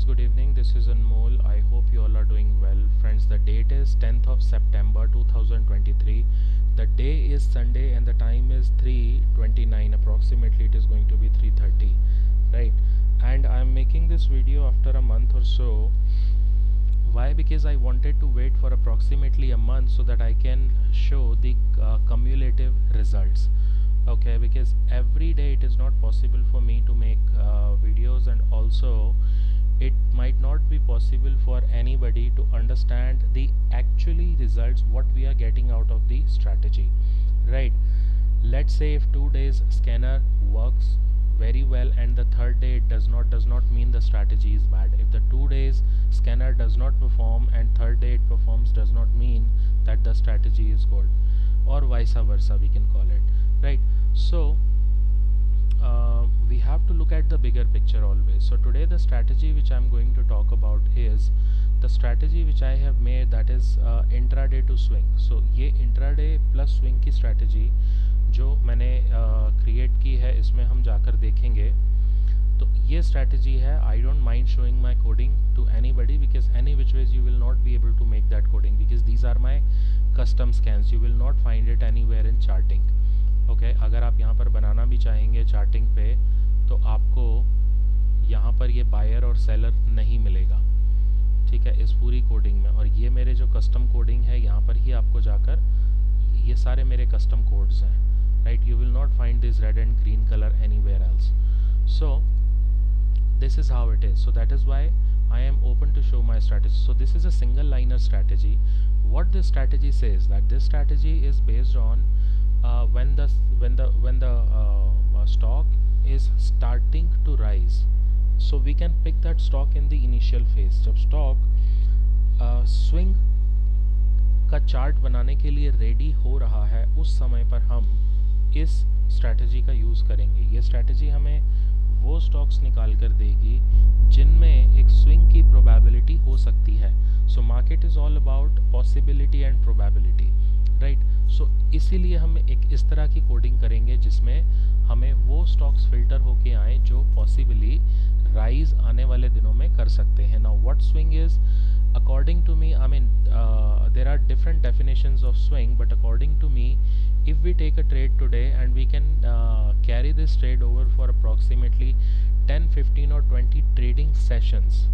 guys, good evening. This is Anmol. I hope you all are doing well. Friends, the date is 10th of September 2023. The day is Sunday and the time is 3:29. Approximately it is going to be 3:30, right? And I'm making this video after a month or so. Why? Because I wanted to wait for approximately a month so that I can show the cumulative results. Okay, because every day it is not possible for me to make videos, and also it might not be possible for anybody to understand the actually results what we are getting out of the strategy, right? Let's say if 2 days scanner works very well and the third day it does not mean the strategy is bad. If the 2 days scanner does not perform and third day it performs, does not mean that the strategy is good, or vice versa we can call it, right? So we have to look at the bigger picture always. So today the strategy which I'm going to talk about is the strategy which I have made, that is intraday to swing. So ये intraday plus swing की strategy जो मैंने create की है, इसमें हम जाकर देखेंगे. तो ये strategy है. I don't mind showing my coding to anybody because any which ways you will not be able to make that coding because these are my custom scans. You will not find it anywhere in charting. Okay अगर आप यहाँ पर बनाना भी चाहेंगे charting पे तो आपको यहाँ पर ये बायर और सेलर नहीं मिलेगा, ठीक है, इस पूरी कोडिंग में. और ये मेरे जो कस्टम कोडिंग है यहाँ पर ही आपको जाकर ये सारे मेरे कस्टम कोड्स हैं, right? You will not find this red and green colour anywhere else. So this is how it is. So that is why I am open to show my strategy. So this is a single liner strategy. What this strategy says, that this strategy is based on when the stock is starting to rise. So we can pick that stock in the initial phase. जब stock swing का chart बनाने के लिए ready हो रहा है, उस समय पर हम इस स्ट्रैटेजी का यूज़ करेंगे. ये स्ट्रैटेजी हमें वो स्टॉक्स निकाल कर देगी जिनमें एक स्विंग की प्रोबेबिलिटी हो सकती है. So market is all about possibility and probability, right? So इसीलिए हम एक इस तरह की कोडिंग करेंगे जिसमें हमें वो स्टॉक्स फिल्टर होके आए जो पॉसिबली राइज आने वाले दिनों में कर सकते हैं. Now what swing is, according to me, I mean there are different definitions of swing, but according to me, if we take a trade today and we can carry this trade over for approximately 10, 15 or 20 trading sessions,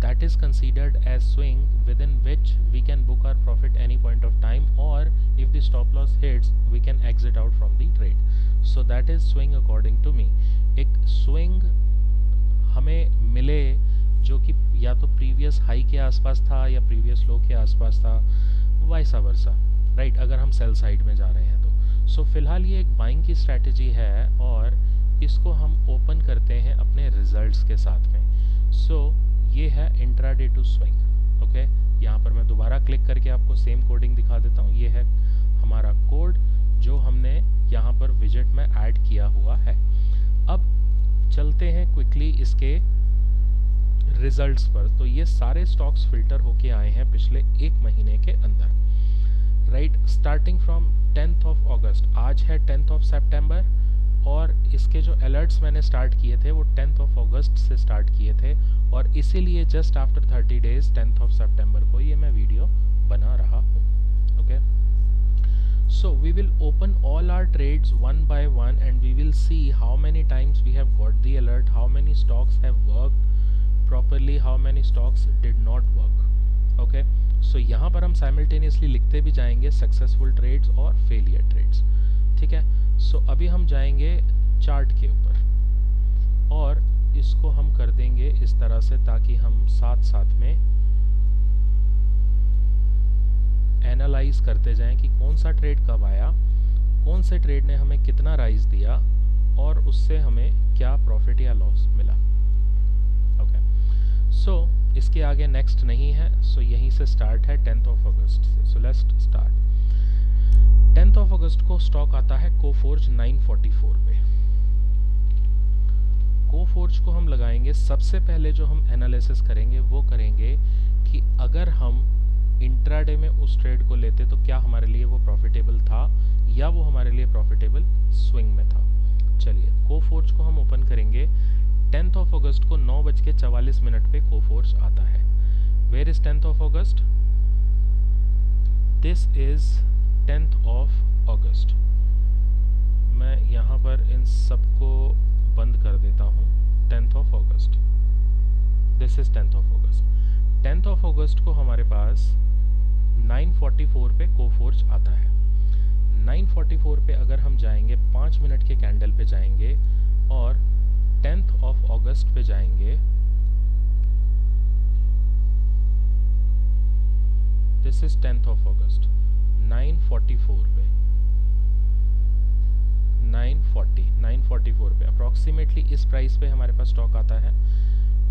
that is considered as swing, within which we can book our profit any point of time, or if the stop loss hits we can exit out from the trade. So that is swing according to me. एक swing हमें मिले जो कि या तो previous high के आसपास था या प्रीवियस लो के आसपास था, वाइसा वर्सा, राइट? अगर हम सेल साइड में जा रहे हैं तो. सो फिलहाल ये एक बाइंग की स्ट्रैटेजी है और इसको हम ओपन करते हैं अपने रिजल्ट्स के साथ में. सो ये है इंट्राडे टू स्विंग. ओके, यहाँ पर मैं दोबारा क्लिक करके आपको सेम कोडिंग दिखा देता हूँ. ये है हमारा कोड जो हमने यहाँ पर विजेट में ऐड किया हुआ है. अब चलते हैं क्विकली इसके रिजल्ट्स पर. तो ये सारे स्टॉक्स फिल्टर होके आए हैं पिछले एक महीने के अंदर, right? Starting from 10th of August. आज है 10th of September और इसके जो अलर्ट्स मैंने स्टार्ट किए थे वो 10th of August से स्टार्ट किए थे, और इसीलिए just after 30 days 10th of September को ये मैं वीडियो बना रहा हूँ. Okay, so we will open all our trades one by one and we will see how many times we have got the alert, how many stocks have worked properly, how many stocks did not work. Okay, so यहाँ पर हम simultaneously लिखते भी जाएंगे successful trades और failure trades, ठीक है? so अभी हम जाएंगे चार्ट के ऊपर और इसको हम कर देंगे इस तरह से ताकि हम साथ साथ में एनालाइज करते जाएं कि कौन सा ट्रेड कब आया, कौन से ट्रेड ने हमें कितना राइज दिया और उससे हमें क्या प्रॉफिट या लॉस मिला. ओके, सो इसके आगे नेक्स्ट नहीं है. सो यहीं से स्टार्ट है 10th of August से. So let's start. 10th of August को स्टॉक आता है कोफोर्ज 944 पे. कोफोर्ज को हम लगाएंगे. सबसे पहले जो हम एनालिसिस करेंगे वो करेंगे कि अगर हम इंट्राडे में उस ट्रेड को लेते तो क्या हमारे लिए वो प्रॉफिटेबल था या वो हमारे लिए प्रॉफिटेबल स्विंग में था. चलिए कोफोर्ज को हम ओपन करेंगे 10th ऑफ अगस्त को 9:44 पे कोफोर्ज आता है. Where is 10th of August? This is 10th of August. मैं यहाँ पर इन सबको बंद कर देता हूँ. 10th of August, this is 10th of August. 10th of अगस्त को हमारे पास 9:44 पे कोफोर्ज आता है. 9:44 पे अगर हम जाएंगे, 5 मिनट के कैंडल पे जाएंगे और 10th ऑफ अगस्त पे जाएंगे. दिस इज 10th ऑफ अगस्त. 9:44 पे 944 पे अप्रॉक्सीमेटली इस प्राइस पे हमारे पास स्टॉक आता है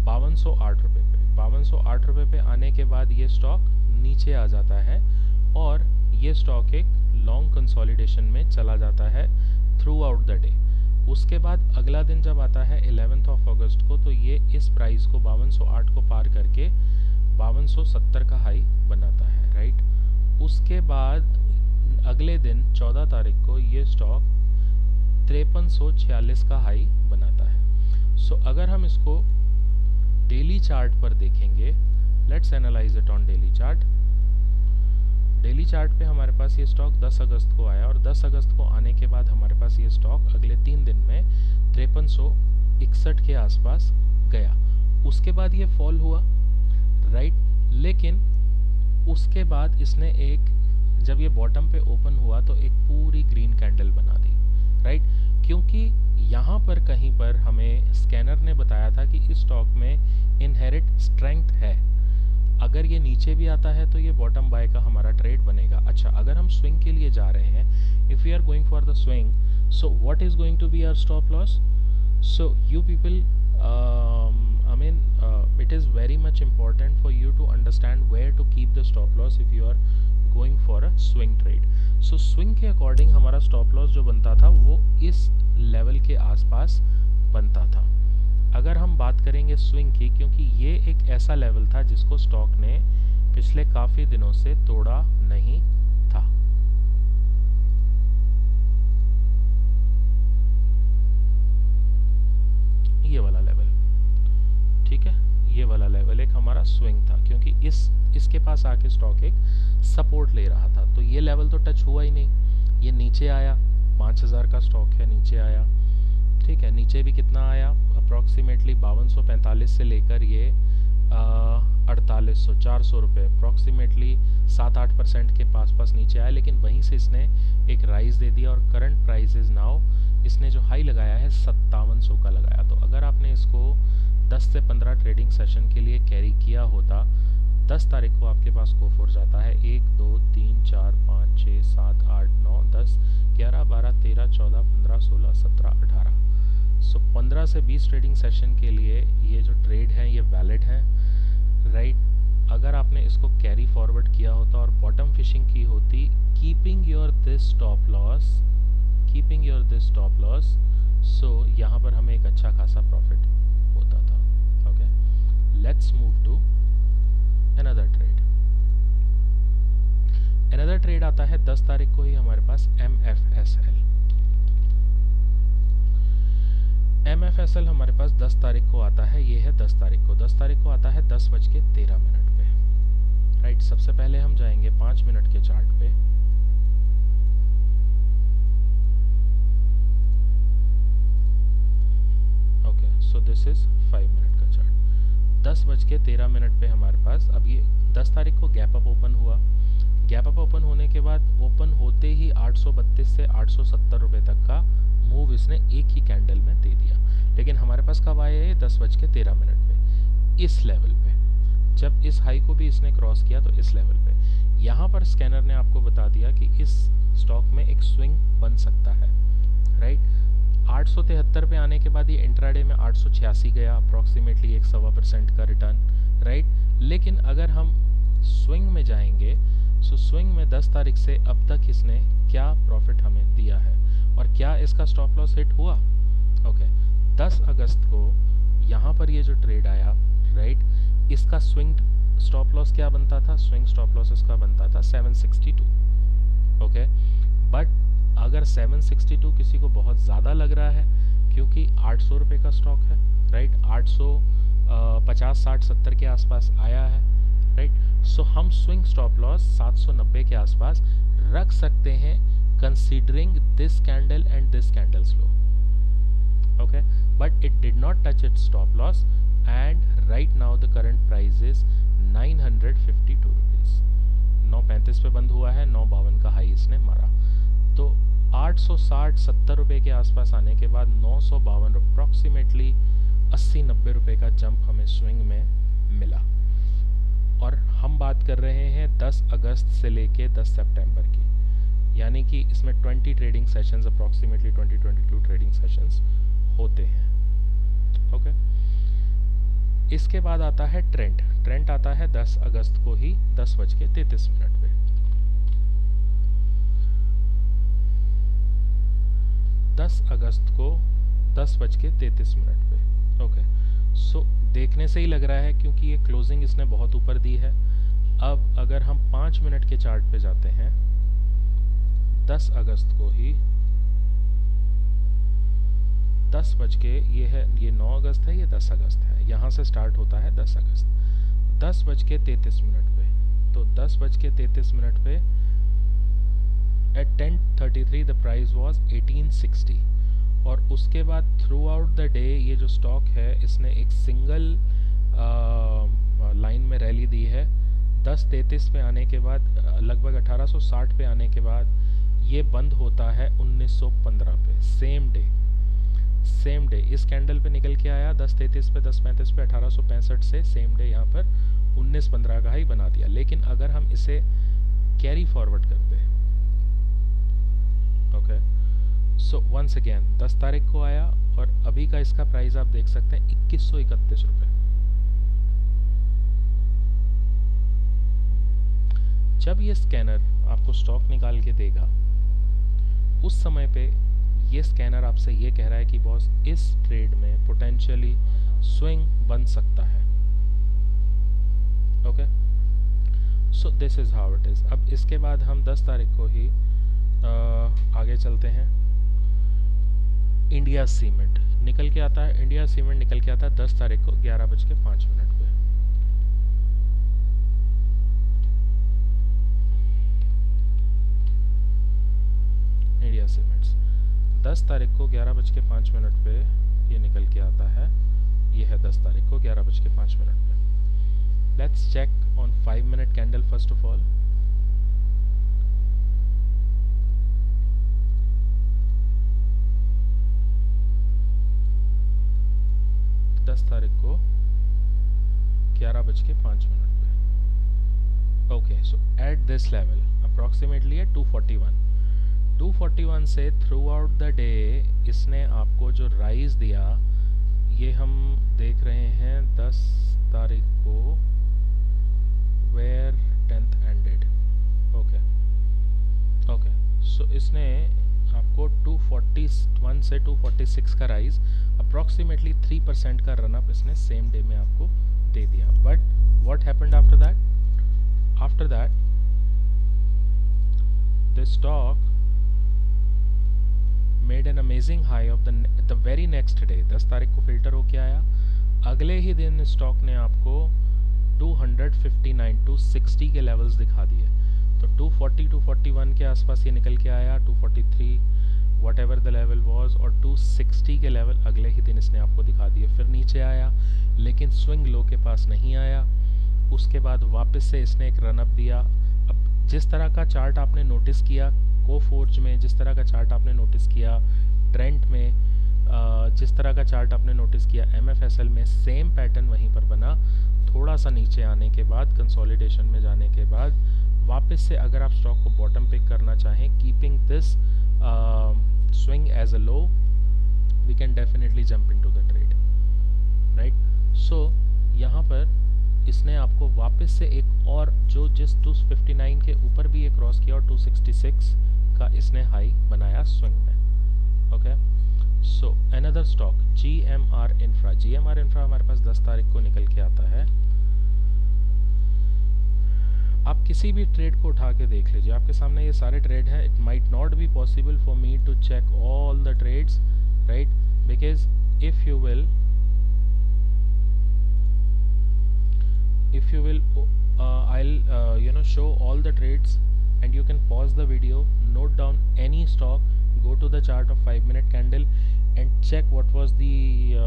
5208 रुपये पे. 5208 रुपये पे आने के बाद ये स्टॉक नीचे आ जाता है और ये स्टॉक एक लॉन्ग कंसोलिडेशन में चला जाता है थ्रू आउट द डे. उसके बाद अगला दिन जब आता है 11th ऑफ अगस्त को, तो ये इस प्राइस को 5208 को पार करके 5270 का हाई बनाता है, राइट. उसके बाद अगले दिन 14 तारीख को ये स्टॉक 5346 का हाई बनाता है. सो अगर हम इसको डेली चार्ट पर देखेंगे, let's analyse it on daily chart. Daily chart पे हमारे पास ये स्टॉक 10 अगस्त को आया और 10 अगस्त को आने के बाद हमारे पास ये स्टॉक अगले 3 दिन में 5361 के आसपास गया. उसके बाद ये फॉल हुआ, राइट. लेकिन उसके बाद इसने एक, जब ये बॉटम पे ओपन हुआ तो एक पूरी ग्रीन कैंडल बना दी, राइट. क्योंकि यहाँ पर कहीं पर हमें स्कैनर ने बताया था कि इस स्टॉक में इनहेरिट स्ट्रेंथ है. अगर ये नीचे भी आता है तो ये बॉटम बाय का हमारा ट्रेड बनेगा. अच्छा, अगर हम स्विंग के लिए जा रहे हैं, if you are going for the swing, so what is going to be our stop loss? So you people, I mean, it is very much important for you to understand where to keep the stop loss if you are going for a swing trade. So swing के according हमारा stop loss जो बनता था वो इस level के आसपास बनता था. अगर हम बात करेंगे स्विंग की, क्योंकि ये एक ऐसा लेवल था जिसको स्टॉक ने पिछले काफ़ी दिनों से तोड़ा नहीं था. ये वाला लेवल, ठीक है, ये वाला लेवल एक हमारा स्विंग था, क्योंकि इसके पास आके स्टॉक एक सपोर्ट ले रहा था. तो ये लेवल तो टच हुआ ही नहीं, ये नीचे आया. 5000 का स्टॉक है, नीचे आया, ठीक है. नीचे भी कितना आया? अप्रॉक्सीमेटली 5245 से लेकर ये 4800 400 रुपये अप्रॉक्सीमेटली 7-8% के पास नीचे आया. लेकिन वहीं से इसने एक राइज दे दिया और करंट प्राइस इज नाउ, इसने जो हाई लगाया है 5700 का लगाया. तो अगर आपने इसको 10 से 15 ट्रेडिंग सेशन के लिए कैरी किया होता, 10 तारीख को आपके पास कोफोर्ज आता है 1 2 3 4 5 6 7 8 9 10 11 12 13 14 15 16 17 18. सो 15 से 20 ट्रेडिंग सेशन के लिए ये जो ट्रेड हैं ये वैलिड हैं, राइट. अगर आपने इसको कैरी फॉरवर्ड किया होता और बॉटम फिशिंग की होती, keeping your this stop loss, so यहाँ पर हमें एक अच्छा खासा प्रॉफिट होता था. Okay, let's move to another trade. Another trade आता है 10 तारीख को ही हमारे पास MFSL हमारे पास 10 तारीख को आता है. ये है 10 तारीख को. 10 तारीख को आता है 10:13 पे, राइट. सबसे पहले हम जाएंगे 5 मिनट के चार्ट पे. Okay, so this is 5 minute का चार्ट. 10:13 पे हमारे पास, अब ये 10 तारीख को गैप अप ओपन हुआ. गैप अप ओपन होने के बाद ओपन होते ही 832 से 870 रुपये तक का मूव इसने एक ही कैंडल में दे दिया. लेकिन हमारे पास कब आया है? 10:13 पे, इस लेवल पे. जब इस हाई को भी इसने क्रॉस किया तो इस लेवल पे, यहाँ पर स्कैनर ने आपको बता दिया कि इस स्टॉक में एक स्विंग बन सकता है, राइट. 873 पे आने के बाद ये इंट्राडे में 886 गया, अप्रॉक्सीमेटली 1.25% का रिटर्न, राइट. लेकिन अगर हम स्विंग में जाएंगे, सो स्विंग में 10 तारीख से अब तक इसने क्या प्रॉफिट हमें दिया है और क्या इसका स्टॉप लॉस हिट हुआ? ओके, 10 अगस्त को यहाँ पर ये जो ट्रेड आया, राइट, इसका स्विंग स्टॉप लॉस क्या बनता था? स्विंग स्टॉप लॉस इसका बनता था 762. ओके, बट अगर 762 किसी को बहुत ज़्यादा लग रहा है, क्योंकि 800 रुपये का स्टॉक है, राइट, 850 60 70 के आसपास आया है, राइट। सो हम स्विंग स्टॉप लॉस 790 के आसपास रख सकते हैं, considering this candle and this candles low, okay, but it did not touch its stop loss and right now the current price is 952 rupees। 935 पे बंद हुआ है, 952 का हाई इसने मारा। तो 860-70 रुपए के आसपास आने के बाद 952 अप्रॉक्सीमेटली 80-90 रुपए का जंप हमें स्विंग में मिला। और हम बात कर रहे हैं 10 अगस्त से लेके 10 सितंबर की, यानी कि इसमें 20 trading sessions, approximately 20-22 trading sessions होते हैं, ओके। इसके बाद आता है ट्रेंड। ट्रेंड आता है 10 अगस्त को ही 10:33 पे। दस अगस्त को 10:33 पे, ओके। सो देखने से ही लग रहा है, क्योंकि ये क्लोजिंग इसने बहुत ऊपर दी है। अब अगर हम 5 मिनट के चार्ट पे जाते हैं, 10 अगस्त को ही 10 बज के, ये 9 अगस्त है, ये 10 अगस्त है, यहाँ से स्टार्ट होता है 10 अगस्त 10:33 पे। तो 10:33 पे एट 10:33 द प्राइस वाज 1860। और उसके बाद थ्रू आउट द डे ये जो स्टॉक है इसने एक सिंगल लाइन में रैली दी है। 10:33 पे आने के बाद लगभग 1860 पे आने के बाद ये बंद होता है 1915 पे, सेम डे इस कैंडल पे निकल के आया 10:33 पे, 10:35 पे 1865 से सेम डे यहाँ पर 1915 का ही बना दिया। लेकिन अगर हम इसे कैरी फॉरवर्ड करते हैं, ओके, सो वंस अगेन 10 तारीख को आया और अभी का इसका प्राइस आप देख सकते हैं 2131 रुपये। जब ये स्कैनर आपको स्टॉक निकाल के देगा, उस समय पे ये स्कैनर आपसे ये कह रहा है कि बॉस इस ट्रेड में पोटेंशियली स्विंग बन सकता है, okay. So this is how it is. अब इसके बाद हम 10 तारीख को ही आगे चलते हैं। इंडिया सीमेंट निकल के आता है, 10 तारीख को 11:05 पे। इंडिया सीमेंट्स 10 तारीख को 11:05 पे ये निकल के आता है। ये है 10 तारीख को 11:05 पे। Let's check on 5 minute candle first of all. तारीख को 11:05 पे, okay. So at this level approximately है 241 से थ्रू आउट द डे इसने आपको जो राइज दिया, ये हम देख रहे हैं 10 तारीख को वेयर 10th एंडेड, ओके। सो इसने आपको 241 से 246 का राइज, अप्रॉक्सीमेटली 3% का रनअप इसने सेम डे में आपको दे दिया। But what happened after that? After that the stock made an amazing high of the very next day. 10 तारीख को फिल्टर होके आया, अगले ही दिन स्टॉक ने आपको 259 260 के लेवल्स दिखा दिए। तो 240 241 के आसपास ये निकल के आया, 243 what ever the level was, और 260 के लेवल अगले ही दिन इसने आपको दिखा दिए। फिर नीचे आया लेकिन स्विंग लो के पास नहीं आया। उसके बाद वापस से इसने एक रनअप दिया। अब जिस तरह का चार्ट आपने नोटिस किया कोफोर्ज में, जिस तरह का चार्ट आपने नोटिस किया ट्रेंड में, जिस तरह का चार्ट आपने नोटिस किया MFSL में, सेम पैटर्न वहीं पर बना। थोड़ा सा नीचे आने के बाद, कंसोलिडेशन में जाने के बाद वापस से अगर आप स्टॉक को बॉटम पिक करना चाहें, keeping this swing as a low, we can definitely jump into the trade, right? So यहाँ पर इसने आपको वापस से एक और जो जिस 259 के ऊपर भी ये क्रॉस किया और 266 का इसने हाई बनाया स्विंग में, okay. So another stock GMR Infra हमारे पास 10 तारीख को निकल के आता है। आप किसी भी ट्रेड को उठा के देख लीजिए, आपके सामने ये सारे ट्रेड हैं। It might not be possible for me to check all the trades, right, because if you will show all the trades and you can pause the video, note down any stock, go to the chart of 5-minute candle and check what was the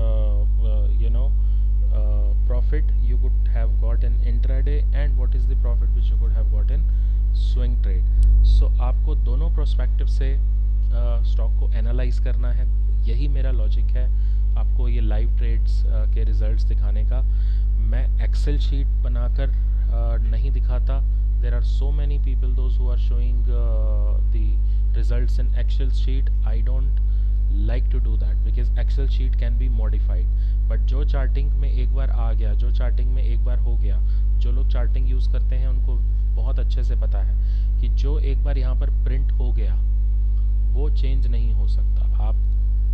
profit you could have got in intraday and what is the profit which you could have got in swing trade. So आपको दोनों prospective से stock को analyse करना है, यही मेरा logic है आपको ये लाइव ट्रेड्स के रिजल्ट्स दिखाने का। मैं एक्सेल शीट बनाकर नहीं दिखाता। There are so many people those who are showing the results in Excel sheet. I don't like to do that because excel sheet can be modified, but जो charting में एक बार आ गया, जो चार्टिंग में एक बार हो गया, जो लोग चार्टिंग यूज़ करते हैं उनको बहुत अच्छे से पता है कि जो एक बार यहाँ पर प्रिंट हो गया वो चेंज नहीं हो सकता। आप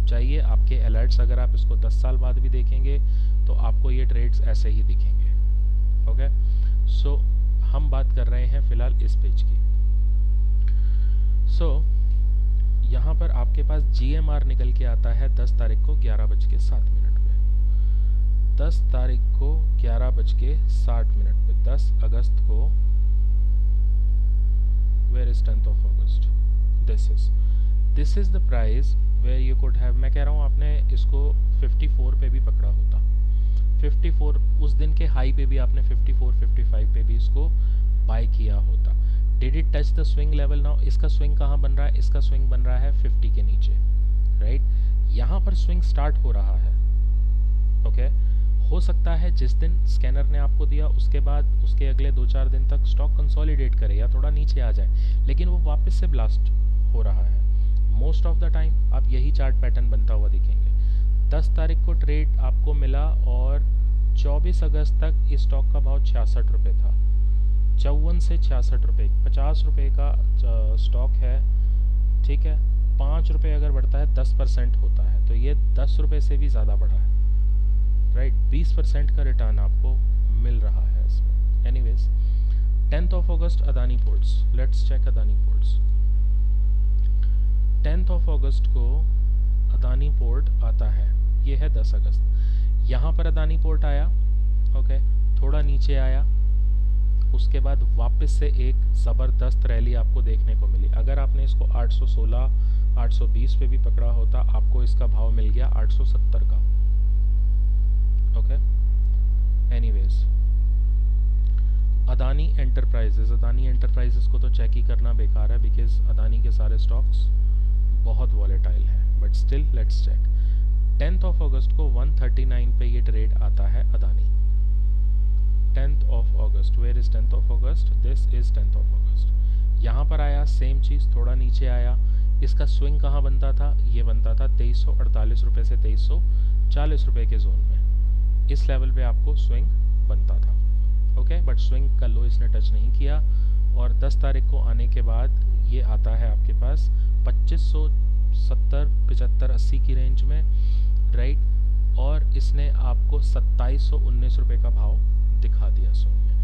चाहिए आपके अलर्ट्स, अगर आप इसको 10 साल बाद भी देखेंगे तो आपको ये ट्रेड्स ऐसे ही दिखेंगे। ओके, सो हम बात कर रहे हैं फ़िलहाल इस पेज की। सो यहाँ पर आपके पास GMR निकल के आता है 10 तारीख को 11:07 पे। 10 तारीख को 11:60 पे, 10 अगस्त को, where is 10th of August, this is the price where you could have, मैं कह रहा हूँ आपने इसको 54 पे भी पकड़ा होता, 54 उस दिन के हाई पे भी आपने 54-55 पे भी इसको बाय किया होता। Did it touch the swing level? Now इसका स्विंग कहाँ बन रहा है? इसका स्विंग बन रहा है 50 के नीचे, राइट? यहाँ पर स्विंग स्टार्ट हो रहा है। ओके, हो सकता है जिस दिन स्कैनर ने आपको दिया उसके बाद उसके अगले 2-4 दिन तक स्टॉक कंसोलिडेट करे या थोड़ा नीचे आ जाए, लेकिन वो वापस से ब्लास्ट हो रहा है। मोस्ट ऑफ द टाइम आप यही चार्ट पैटर्न बनता हुआ दिखेंगे। 10 तारीख को ट्रेड आपको मिला और 24 अगस्त तक इस स्टॉक का भाव 66 रुपये था। 54 से 66 रुपये, 50 रुपये का स्टॉक है, ठीक है। 5 रुपये अगर बढ़ता है 10% होता है, तो ये 10 रुपये से भी ज़्यादा बढ़ा है, राइट? 20% का रिटर्न आपको मिल रहा है इसमें। Anyways, 10th of August Adani Ports, let's check Adani Ports. 10th of August को अदानी पोर्ट आता है, ये है 10 अगस्त। यहाँ पर अदानी पोर्ट आया, ओके, थोड़ा नीचे आया, उसके बाद वापस से एक ज़बरदस्त रैली आपको देखने को मिली। अगर आपने इसको 816, 820 पे भी पकड़ा होता, आपको इसका भाव मिल गया 870 का। ओके, एनीवेज, अदानी एंटरप्राइजेस को तो चेक ही करना बेकार है बिकॉज अदानी के सारे स्टॉक्स बहुत वॉलेटाइल है, but still let's check. 10th of August को 139 पे ये ट्रेड आता है Adani. 10th of August, where is 10th of August? This is 10th of August। यहाँ पर आया, सेम चीज़, थोड़ा नीचे आया। इसका स्विंग कहाँ बनता था? ये बनता था 2348 रुपये से 2340 रुपये के जोन में। इस लेवल पे आपको स्विंग बनता था, ओके, बट स्विंग का लो इसने टच नहीं किया। और 10 तारीख को आने के बाद ये आता है आपके पास 2570, 75, 80 की रेंज में, राइट? और इसने आपको 2719 रुपये का भाव दिखा दिया स्विंग में।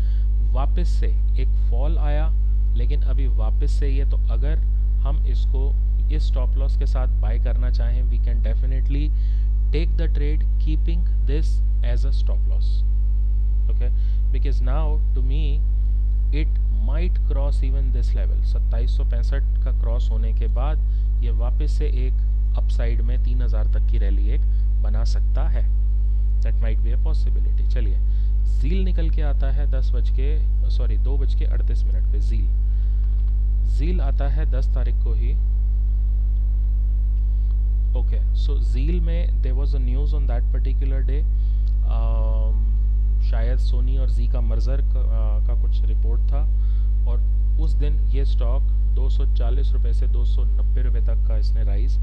वापस से एक फॉल आया, लेकिन अभी वापस से ये, तो अगर हम इसको इस स्टॉप लॉस के साथ बाय करना चाहें, we can definitely take the trade keeping this as a stop loss, okay, because now to me it might cross even this level. 2765 का क्रॉस होने के बाद ये वापस से एक अपसाइड में 3000 तक की रैली एक बना सकता है। That might be a possibility. चलिए, ज़ील निकल के आता है 2:38 पे। ज़ील आता है 10 तारीख को ही। ओके, सो ज़ील में there was a news on that particular day, शायद सोनी और जी का मर्जर का कुछ रिपोर्ट था, और उस दिन ये स्टॉक 240 रुपये से 290 रुपये तक का इसने राइज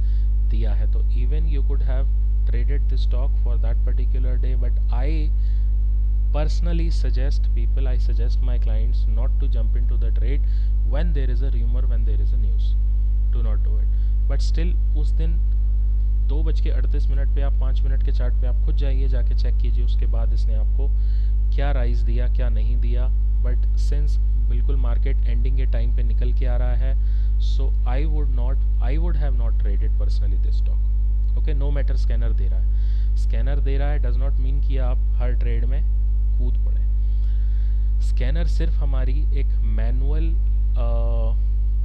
दिया है। तो even you could have traded this stock for that particular day, but I personally suggest people, I suggest my clients not to jump into the trade when there is a rumor, when there is a news. Do not do it. But still उस दिन 2:38 पे आप 5 minute के chart पे आप खुद जाइए, जाके चेक कीजिए उसके बाद इसने आपको क्या राइज दिया, क्या नहीं दिया। बट सिंस बिल्कुल मार्केट एंडिंग के टाइम पे निकल के आ रहा है, सो I would have not traded personally this stock. Okay, no matter scanner दे रहा है, स्कैनर दे रहा है डज नॉट मीन कि आप हर ट्रेड में कूद पड़े। स्कैनर सिर्फ हमारी एक मैनुअल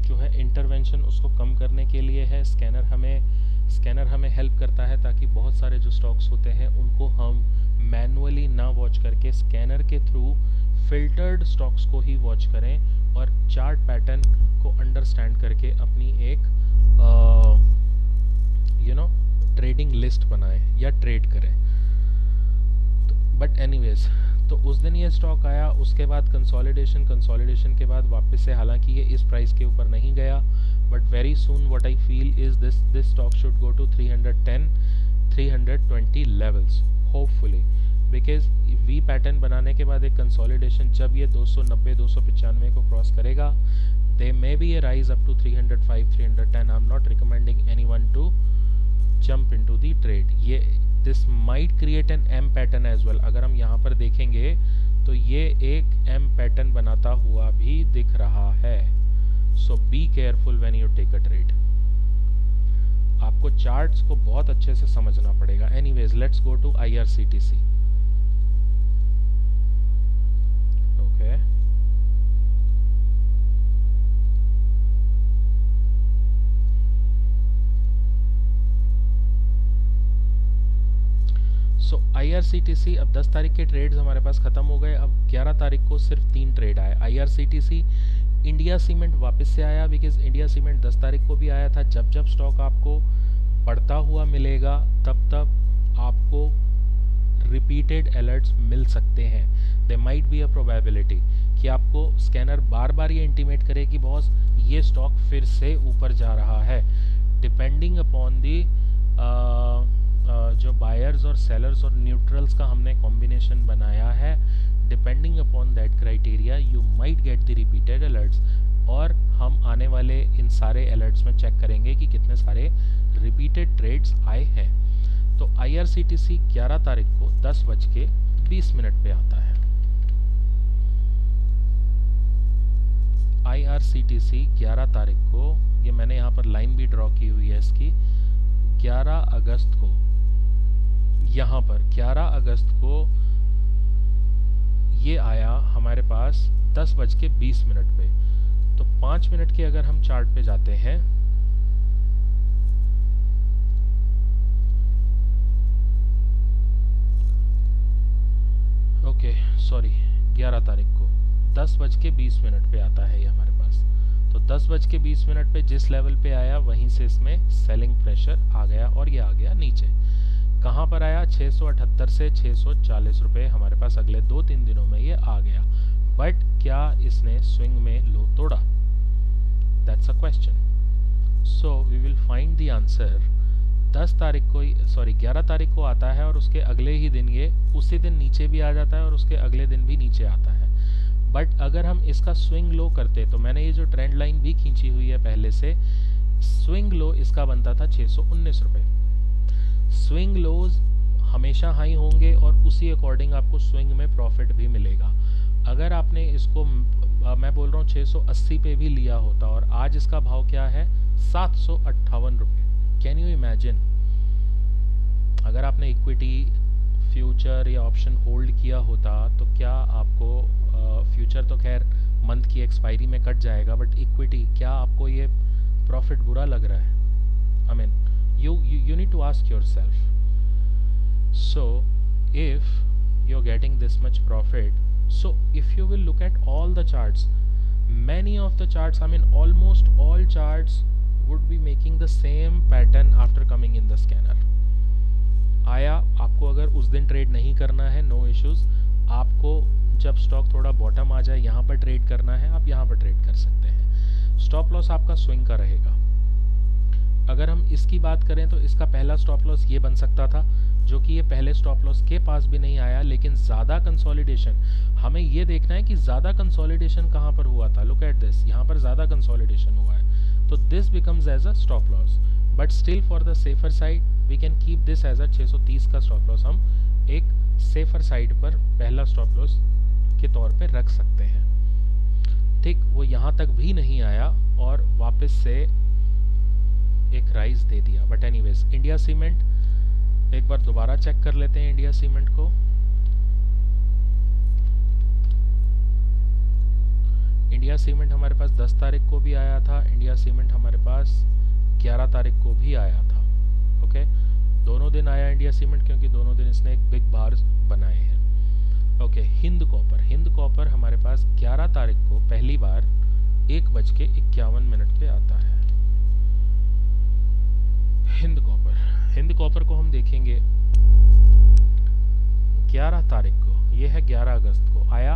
जो है इंटरवेंशन उसको कम करने के लिए है। स्कैनर हमें हेल्प करता है ताकि बहुत सारे जो स्टॉक्स होते हैं उनको हम मैनुअली ना वॉच करके स्कैनर के थ्रू फिल्टर्ड स्टॉक्स को ही वॉच करें और चार्ट पैटर्न को अंडरस्टैंड करके अपनी एक ट्रेडिंग लिस्ट बनाएं या ट्रेड करें। बट एनीवेज, तो उस दिन ये स्टॉक आया, उसके बाद कंसोलिडेशन के बाद वापस से, हालांकि ये इस प्राइस के ऊपर नहीं गया, but very soon what I feel is this stock should go to 310 320 levels hopefully, because we pattern बनाने के बाद एक कंसोलिडेशन जब ये 290 295 को क्रॉस करेगा, दे may be A rise up to 305 310। I am not recommending anyone to jump into the trade. ये this might create an M pattern as well. अगर हम यहाँ पर देखेंगे तो ये एक एम पैटर्न बनाता हुआ भी दिख रहा है। सो be careful when you take a trade. आपको चार्ट्स को बहुत अच्छे से समझना पड़ेगा। Anyways, let's go to IRCTC। Okay, so IRCTC, अब 10 तारीख के ट्रेड्स हमारे पास ख़त्म हो गए। अब 11 तारीख को सिर्फ 3 ट्रेड आए। IRCTC, इंडिया सीमेंट वापस से आया, बिकॉज इंडिया सीमेंट 10 तारीख को भी आया था। जब जब स्टॉक आपको बढ़ता हुआ मिलेगा तब तब आपको रिपीटेड अलर्ट्स मिल सकते हैं। They might be a probability कि आपको स्कैनर बार बार ये इंटीमेट करे कि बॉस ये स्टॉक फिर से ऊपर जा रहा है। डिपेंडिंग अपॉन दी जो बायर्स और सेलर्स और न्यूट्रल्स का हमने कॉम्बिनेशन बनाया है, depending upon that criteria you might get the repeated alerts. और हम आने वाले इन सारे अलर्ट्स में चेक करेंगे कि कितने सारे रिपीटेड ट्रेड्स आए हैं। तो IRCTC 11 तारीख को 10:20 पे आता है। IRCTC 11 तारीख को, ये मैंने यहाँ पर लाइन भी ड्रॉ की हुई है इसकी, 11 अगस्त को, यहाँ पर 11 अगस्त को ये आया हमारे पास 10:20 पे। तो 5 मिनट के अगर हम चार्ट पे जाते हैं, ओके सॉरी, 11 तारीख को 10:20 पे आता है ये हमारे पास। तो 10:20 पे जिस लेवल पे आया वहीं से इसमें सेलिंग प्रेशर आ गया और ये आ गया नीचे। कहाँ पर आया? 678 से 640 रुपये हमारे पास अगले 2-3 दिनों में ये आ गया। बट क्या इसने स्विंग में लो तोड़ा? That's a question. So we will find the answer. 10 तारीख को, सॉरी 11 तारीख को आता है और उसके अगले ही दिन ये उसी दिन नीचे भी आ जाता है और उसके अगले दिन भी नीचे आता है। बट अगर हम इसका स्विंग लो करते, तो मैंने ये जो ट्रेंड लाइन भी खींची हुई है पहले से, स्विंग लो इसका बनता था 619 रुपये। स्विंग लोज हमेशा हाई होंगे और उसी अकॉर्डिंग आपको स्विंग में प्रॉफिट भी मिलेगा। अगर आपने इसको मैं बोल रहा हूँ 680 पे भी लिया होता और आज इसका भाव क्या है? 758 रुपये। Can you imagine? अगर आपने इक्विटी, फ्यूचर या ऑप्शन होल्ड किया होता तो क्या आपको, फ्यूचर तो खैर मंथ की एक्सपायरी में कट जाएगा, बट इक्विटी, क्या आपको ये प्रॉफिट बुरा लग रहा है? I mean you need to ask yourself. So if you're getting this much profit, so if you will look at all the charts, many of the charts, I mean almost all charts would be making the same pattern after coming in the scanner. आया, आपको अगर उस दिन trade नहीं करना है, no issues. आपको जब स्टॉक थोड़ा बॉटम आ जाए यहाँ पर ट्रेड करना है, आप यहाँ पर ट्रेड कर सकते हैं। स्टॉप लॉस आपका स्विंग का रहेगा। अगर हम इसकी बात करें तो इसका पहला स्टॉप लॉस ये बन सकता था, जो कि ये पहले स्टॉप लॉस के पास भी नहीं आया, लेकिन ज़्यादा कंसोलिडेशन, हमें ये देखना है कि ज़्यादा कंसोलिडेशन कहाँ पर हुआ था। लुक एट दिस, यहाँ पर ज़्यादा कंसोलिडेशन हुआ है, तो this becomes as a stop loss. But still for the safer side we can keep this as a 630 का स्टॉप लॉस। हम एक सेफर साइड पर पहला स्टॉप लॉस के तौर पे रख सकते हैं। ठीक, वो यहाँ तक भी नहीं आया और वापस से एक राइज दे दिया। बट एनीवेज, इंडिया सीमेंट एक बार दोबारा चेक कर लेते हैं। इंडिया सीमेंट को इंडिया सीमेंट हमारे पास 10 तारीख को भी आया था, इंडिया सीमेंट हमारे पास 11 तारीख को भी आया था। ओके, दोनों दिन आया इंडिया सीमेंट, क्योंकि दोनों दिन इसने एक बिग बार बनाए हैं। Okay, Hind copper, Hind copper हमारे पास 11 तारीख को पहली बार 1:51 पे आता है। हिंद कॉपर, हिंद कॉपर को हम देखेंगे 11 तारीख को, ये है 11 अगस्त को आया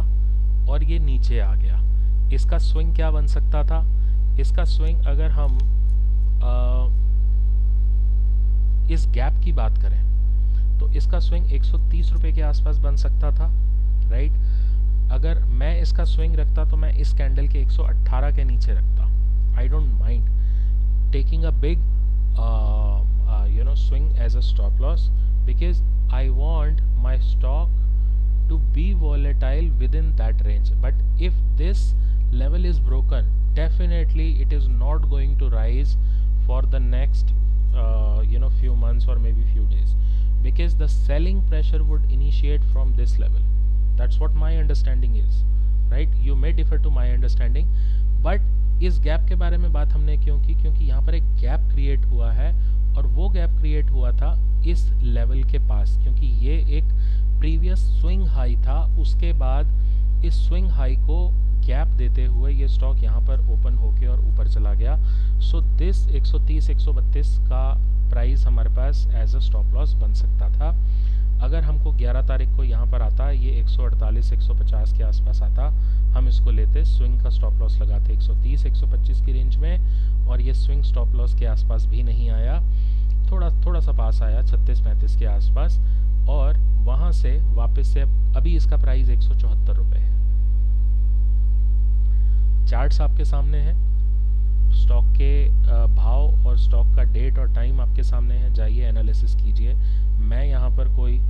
और ये नीचे आ गया। इसका स्विंग क्या बन सकता था? इसका स्विंग अगर हम इस गैप की बात करें तो इसका स्विंग 130 रुपए के आसपास बन सकता था, राइट। अगर मैं इसका स्विंग रखता तो मैं इस कैंडल के 118 के नीचे रखता। I don't mind taking a big swing as a stop loss, because I want my stock to be volatile within that range. But if this level is broken, definitely it is not going to rise for the next few months or maybe few days, because the selling pressure would initiate from this level. That's what my understanding is, right? You may differ to my understanding, but इस gap के बारे में बात हमने क्यों की? क्योंकि यहाँ पर एक गैप क्रिएट हुआ है, और वो गैप क्रिएट हुआ था इस लेवल के पास, क्योंकि ये एक प्रीवियस स्विंग हाई था। उसके बाद इस स्विंग हाई को गैप देते हुए ये स्टॉक यहाँ पर ओपन होके और ऊपर चला गया। सो दिस 130 132 का प्राइस हमारे पास एज अ स्टॉप लॉस बन सकता था। अगर हमको 11 तारीख को यहाँ पर आता, ये 148 150 के आसपास आता, हम इसको लेते, स्विंग का स्टॉप लॉस लगाते 130 125 की रेंज में, और ये स्विंग स्टॉप लॉस के आसपास भी नहीं आया, थोड़ा सा पास आया 36 35 के आसपास, और वहाँ से वापस से अभी इसका प्राइस 174 रुपये है। चार्ट्स आपके सामने हैं, स्टॉक के भाव और स्टॉक का डेट और टाइम आपके सामने है, जाइए एनालिसिस कीजिए। मैं यहाँ पर कोई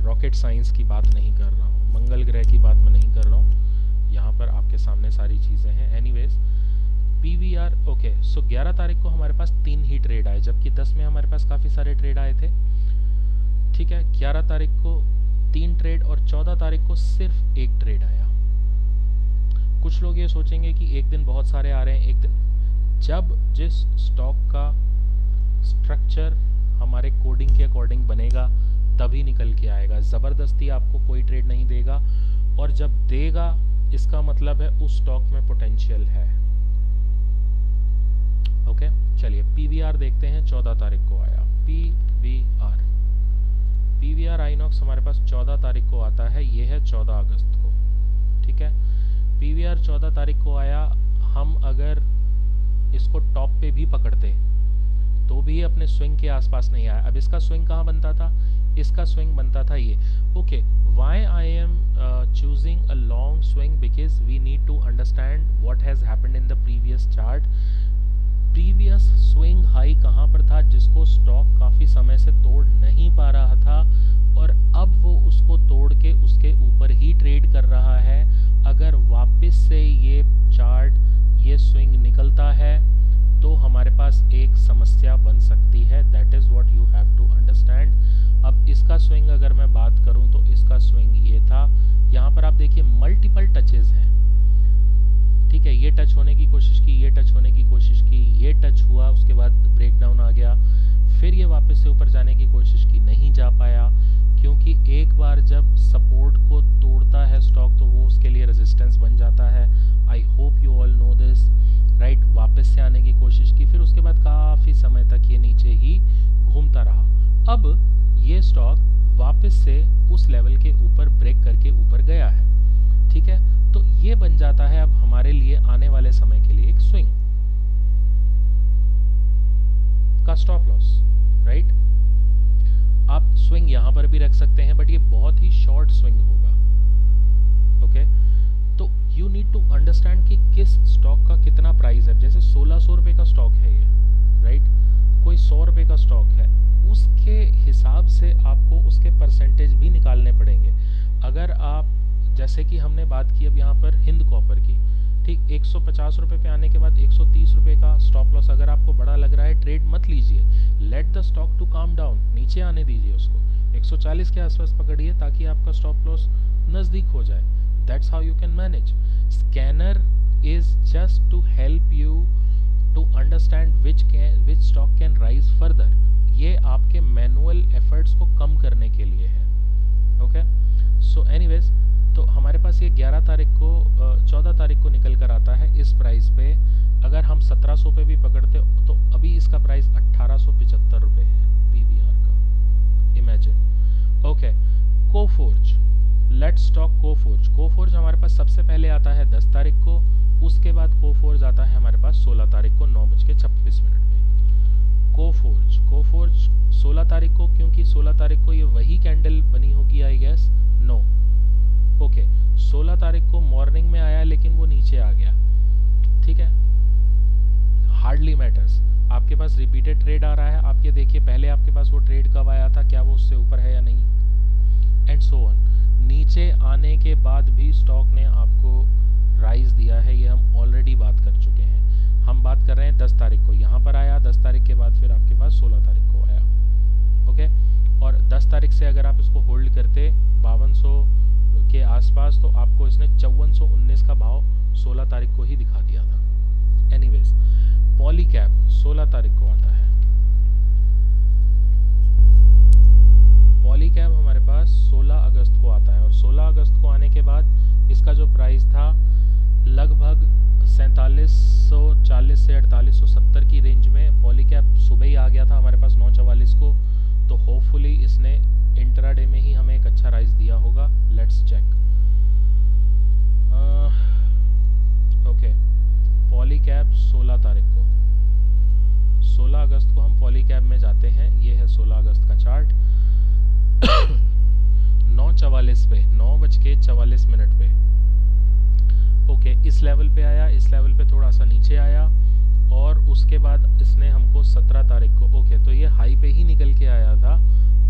रॉकेट साइंस की बात नहीं कर रहा हूँ, मंगल ग्रह की बात मैं नहीं कर रहा हूँ, यहाँ पर आपके सामने सारी चीज़ें हैं। एनीवेज, PVR, ओके, सो 11 तारीख को हमारे पास 3 ही ट्रेड आए, जबकि 10 में हमारे पास काफ़ी सारे ट्रेड आए थे, ठीक है। 11 तारीख को 3 ट्रेड और 14 तारीख को सिर्फ 1 ट्रेड आया। कुछ लोग ये सोचेंगे कि एक दिन बहुत सारे आ रहे हैं, एक दिन, जब जिस स्टॉक का स्ट्रक्चर हमारे कोडिंग के अकॉर्डिंग बनेगा तभी निकल के आएगा। ज़बरदस्ती आपको कोई ट्रेड नहीं देगा, और जब देगा इसका मतलब है उस स्टॉक में पोटेंशियल है। ओके, चलिए PVR देखते हैं। 14 तारीख को आया PVR आइनॉक्स हमारे पास 14 तारीख को आता है, ये है 14 अगस्त को, ठीक है। PVR 14 तारीख को आया, हम अगर इसको टॉप पे भी पकड़ते तो भी अपने स्विंग के आसपास नहीं आया। अब इसका स्विंग कहाँ बनता था? इसका स्विंग बनता था ये। Okay, why I am choosing a long swing? Because we need to understand what has happened in the previous chart. Previous swing high कहाँ पर था, जिसको स्टॉक काफ़ी समय से तोड़ नहीं पा रहा था, और अब वो उसको तोड़ के उसके ऊपर ही ट्रेड कर रहा है। अगर वापस से ये चार्ट, ये स्विंग निकलता है तो हमारे पास एक समस्या बन सकती है। That is what you have to understand. अब इसका स्विंग अगर मैं बात करूं तो इसका स्विंग ये था, यहाँ पर आप देखिए मल्टीपल टचेज हैं, ठीक है। ये टच होने की कोशिश की, ये टच होने की कोशिश की, ये टच हुआ, उसके बाद ब्रेकडाउन आ गया, फिर ये वापस से ऊपर जाने की कोशिश की, नहीं जा पाया, क्योंकि एक बार जब सपोर्ट को तोड़ता है स्टॉक तो वो उसके लिए रेजिस्टेंस बन जाता है। I hope you all know this, right. वापस से आने की कोशिश की, फिर उसके बाद काफ़ी समय तक ये नीचे ही घूमता रहा। अब ये स्टॉक वापस से उस लेवल के ऊपर ब्रेक करके ऊपर गया है, ठीक है। तो ये बन जाता है अब हमारे लिए आने वाले समय के लिए एक स्विंग का स्टॉप लॉस, राइट। आप स्विंग यहाँ पर भी रख सकते हैं, बट ये बहुत ही शॉर्ट स्विंग होगा, ओके। तो यू नीड टू अंडरस्टैंड कि किस स्टॉक का कितना प्राइस है। जैसे 1600 रुपये का स्टॉक है ये, राइट, कोई 100 रुपये का स्टॉक है, उसके हिसाब से आपको उसके परसेंटेज भी निकालने पड़ेंगे। अगर आप, जैसे कि हमने बात की अब यहाँ पर हिंद कॉपर की, ठीक, 150 रुपये पे आने के बाद 130 रुपये का स्टॉप लॉस अगर आपको बड़ा लग रहा है, ट्रेड मत लीजिए, let the stock to calm down, नीचे आने दीजिए उसको, 140 के आसपास पकड़िए ताकि आपका स्टॉप लॉस नज़दीक हो जाए। That's how you can manage. Scanner is just to help you to understand which stock can rise further. ये आपके मैनुअल एफर्ट्स को कम करने के लिए है. ओके, सो एनीवेज, तो हमारे पास ये 11 तारीख को 14 तारीख को निकल कर आता है इस प्राइस पे. अगर हम 1700 पे भी पकड़ते तो अभी इसका प्राइस 1875 रुपये है पीवीआर का. Imagine. Okay, Coforge. Let's talk Coforge. Coforge हमारे पास सबसे पहले आता है 10 तारीख को. उसके बाद कोफोर्ज आता है हमारे पास 16 तारीख को 9:26 पे. कोफोर्ज 16 तारीख को, क्योंकि 16 तारीख को ये वही कैंडल बनी होगी आई गेस. नो, ओके, 16 तारीख को मॉर्निंग में आया लेकिन वो नीचे आ गया. ठीक है, हार्डली मैटर्स. आपके पास रिपीटेड ट्रेड आ रहा है. आप ये देखिए पहले आपके पास वो ट्रेड कब आया था, क्या वो उससे ऊपर है या नहीं, एंड सो ऑन. नीचे आने के बाद भी स्टॉक ने आपको राइज दिया है, ये हम ऑलरेडी बात कर चुके हैं. हम बात कर रहे हैं 10 तारीख को यहाँ पर आया, 10 तारीख के बाद फिर आपके पास 16 तारीख को आया. ओके, और 10 तारीख से अगर आप इसको होल्ड करते 5200 के आसपास तो आपको इसने 5419 का भाव 16 तारीख को ही दिखा दिया था. एनीवेज, पॉलीकैब 16 तारीख को आता है. पॉलीकैब हमारे पास 16 अगस्त को आता है, और 16 अगस्त को आने के बाद इसका जो प्राइस था लगभग 4740 से 4870 की रेंज में. पॉलीकैब सुबह ही आ गया था हमारे पास 9:44 को, तो होपफुली इसने इंट्राडे में ही हमें एक अच्छा राइज दिया होगा. Let's check. ओके, पॉलीकैब 16 तारीख को, 16 अगस्त को हम पॉलीकैब में जाते हैं. ये है 16 अगस्त का चार्ट. 9:44 पे, 9:44 पे. ओके, इस लेवल पे आया, इस लेवल पे थोड़ा सा नीचे आया, और उसके बाद इसने हमको 17 तारीख को, ओके, तो ये हाई पे ही निकल के आया था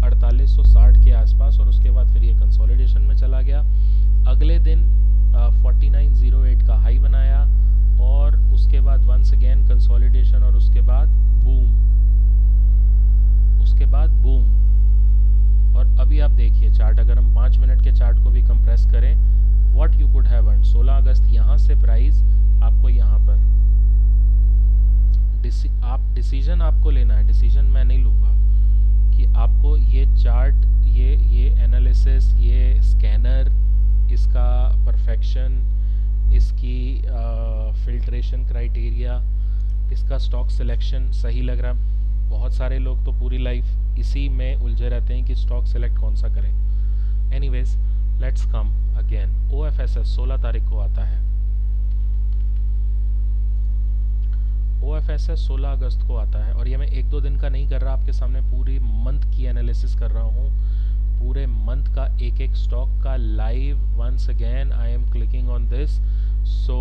4860 के आसपास, और उसके बाद फिर ये कंसोलिडेशन में चला गया. अगले दिन 4908 का हाई बनाया, और उसके बाद वंस अगेन कंसोलिडेशन, और उसके बाद बूम. और अभी आप देखिए चार्ट, अगर हम 5 मिनट के चार्ट को भी कंप्रेस करें, what you could have earned. 16 अगस्त यहाँ से प्राइस आपको यहाँ पर डिसीजन आपको लेना है. डिसीजन मैं नहीं लूँगा कि आपको ये चार्ट, ये एनालिसिस, ये स्कैनर, इसका परफेक्शन, इसकी फिल्ट्रेशन क्राइटेरिया, इसका स्टॉक सिलेक्शन सही लग रहा है. बहुत सारे लोग तो पूरी लाइफ इसी में उलझे रहते हैं कि स्टॉक सेलेक्ट कौन सा करें. Anyways, let's come again. OFSS 16 तारीख को आता है. OFSS 16 अगस्त को आता है, और ये मैं 1-2 दिन का नहीं कर रहा, आपके सामने पूरी मंथ की एनालिसिस कर रहा हूँ. पूरे मंथ का एक एक स्टॉक का live. Once again I am clicking on this, सो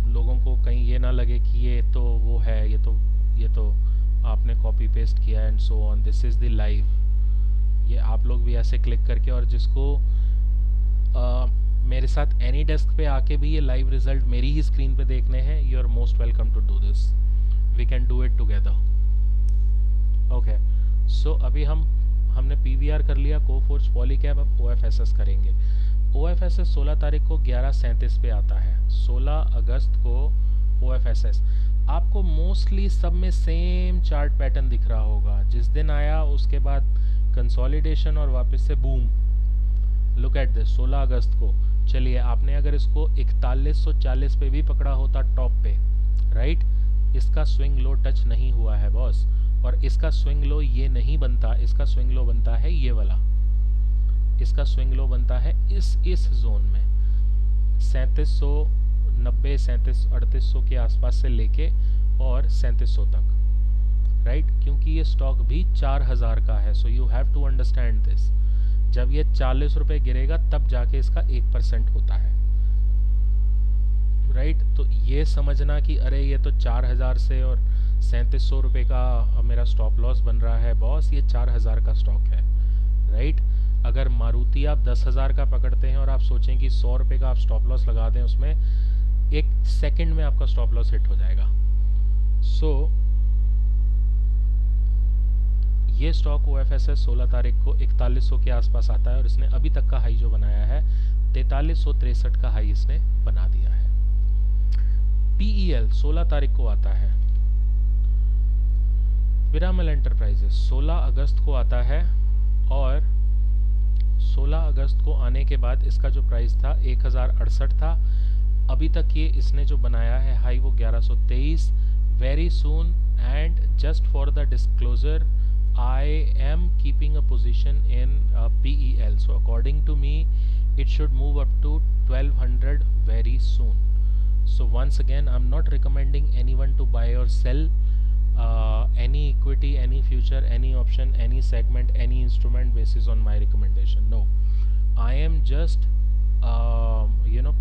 लोगों को कहीं ये ना लगे कि ये तो वो है, ये तो आपने कॉपी पेस्ट किया and so on. This is the live. ये आप लोग भी ऐसे क्लिक करके, और जिसको मेरे साथ एनी डेस्क पे आके भी ये लाइव रिजल्ट मेरी ही स्क्रीन पे देखने हैं, you are most welcome to do this. We can do it together. Okay, सो अभी हमने पीवीआर कर लिया, कोफोर्ज, पॉलीकैब. अब OFSS करेंगे. OFSS 16 तारीख को 11:37 पे आता है. 16 अगस्त को OFSS आपको मोस्टली सब में सेम चार्ट पैटर्न दिख रहा होगा. जिस दिन आया उसके बाद कंसोलिडेशन और वापस से बूम. Look at this. 16 अगस्त को, चलिए आपने अगर इसको 4140 पे भी पकड़ा होता टॉप पे, राइट, इसका स्विंग लो टच नहीं हुआ है बॉस, और इसका स्विंग लो ये नहीं बनता. इसका स्विंग लो बनता है ये वाला. इसका स्विंग लो बनता है इस जोन में 3790, 3800 के आसपास से लेके और 3700 तक, राइट, क्योंकि ये स्टॉक भी 4000 का है. So you have to understand this. जब ये 40 रुपये गिरेगा तब जाके इसका 1% होता है, राइट. तो ये समझना कि अरे ये तो 4000 से और 3700 रुपये का मेरा स्टॉप लॉस बन रहा है बॉस, ये 4000 का स्टॉक है, राइट. अगर मारुति आप 10,000 का पकड़ते हैं और आप सोचें कि 100 रुपये का आप स्टॉप लॉस लगा दें, उसमें 1 सेकंड में आपका स्टॉप लॉस हिट हो जाएगा. सो ये स्टॉक OFSS 16 तारीख को 4100 के आसपास आता है, और इसने अभी तक का हाई जो बनाया है 4363 का हाई इसने बना दिया है। PEL 16 तारीख को आता है। पिरामल एंटरप्राइजेस 16 अगस्त को आता है और 16 अगस्त को आने के बाद इसका जो प्राइस था 1068 था। अभी तक ये इसने जो बनाया है हाई वो 1123। Very soon and just for the disclosure I am keeping a position in PEL, so according to me it should move up to 1200 very soon. So once again I'm not recommending anyone to buy or sell any equity, any future, any option, any segment, any instrument basis on my recommendation. No, I am just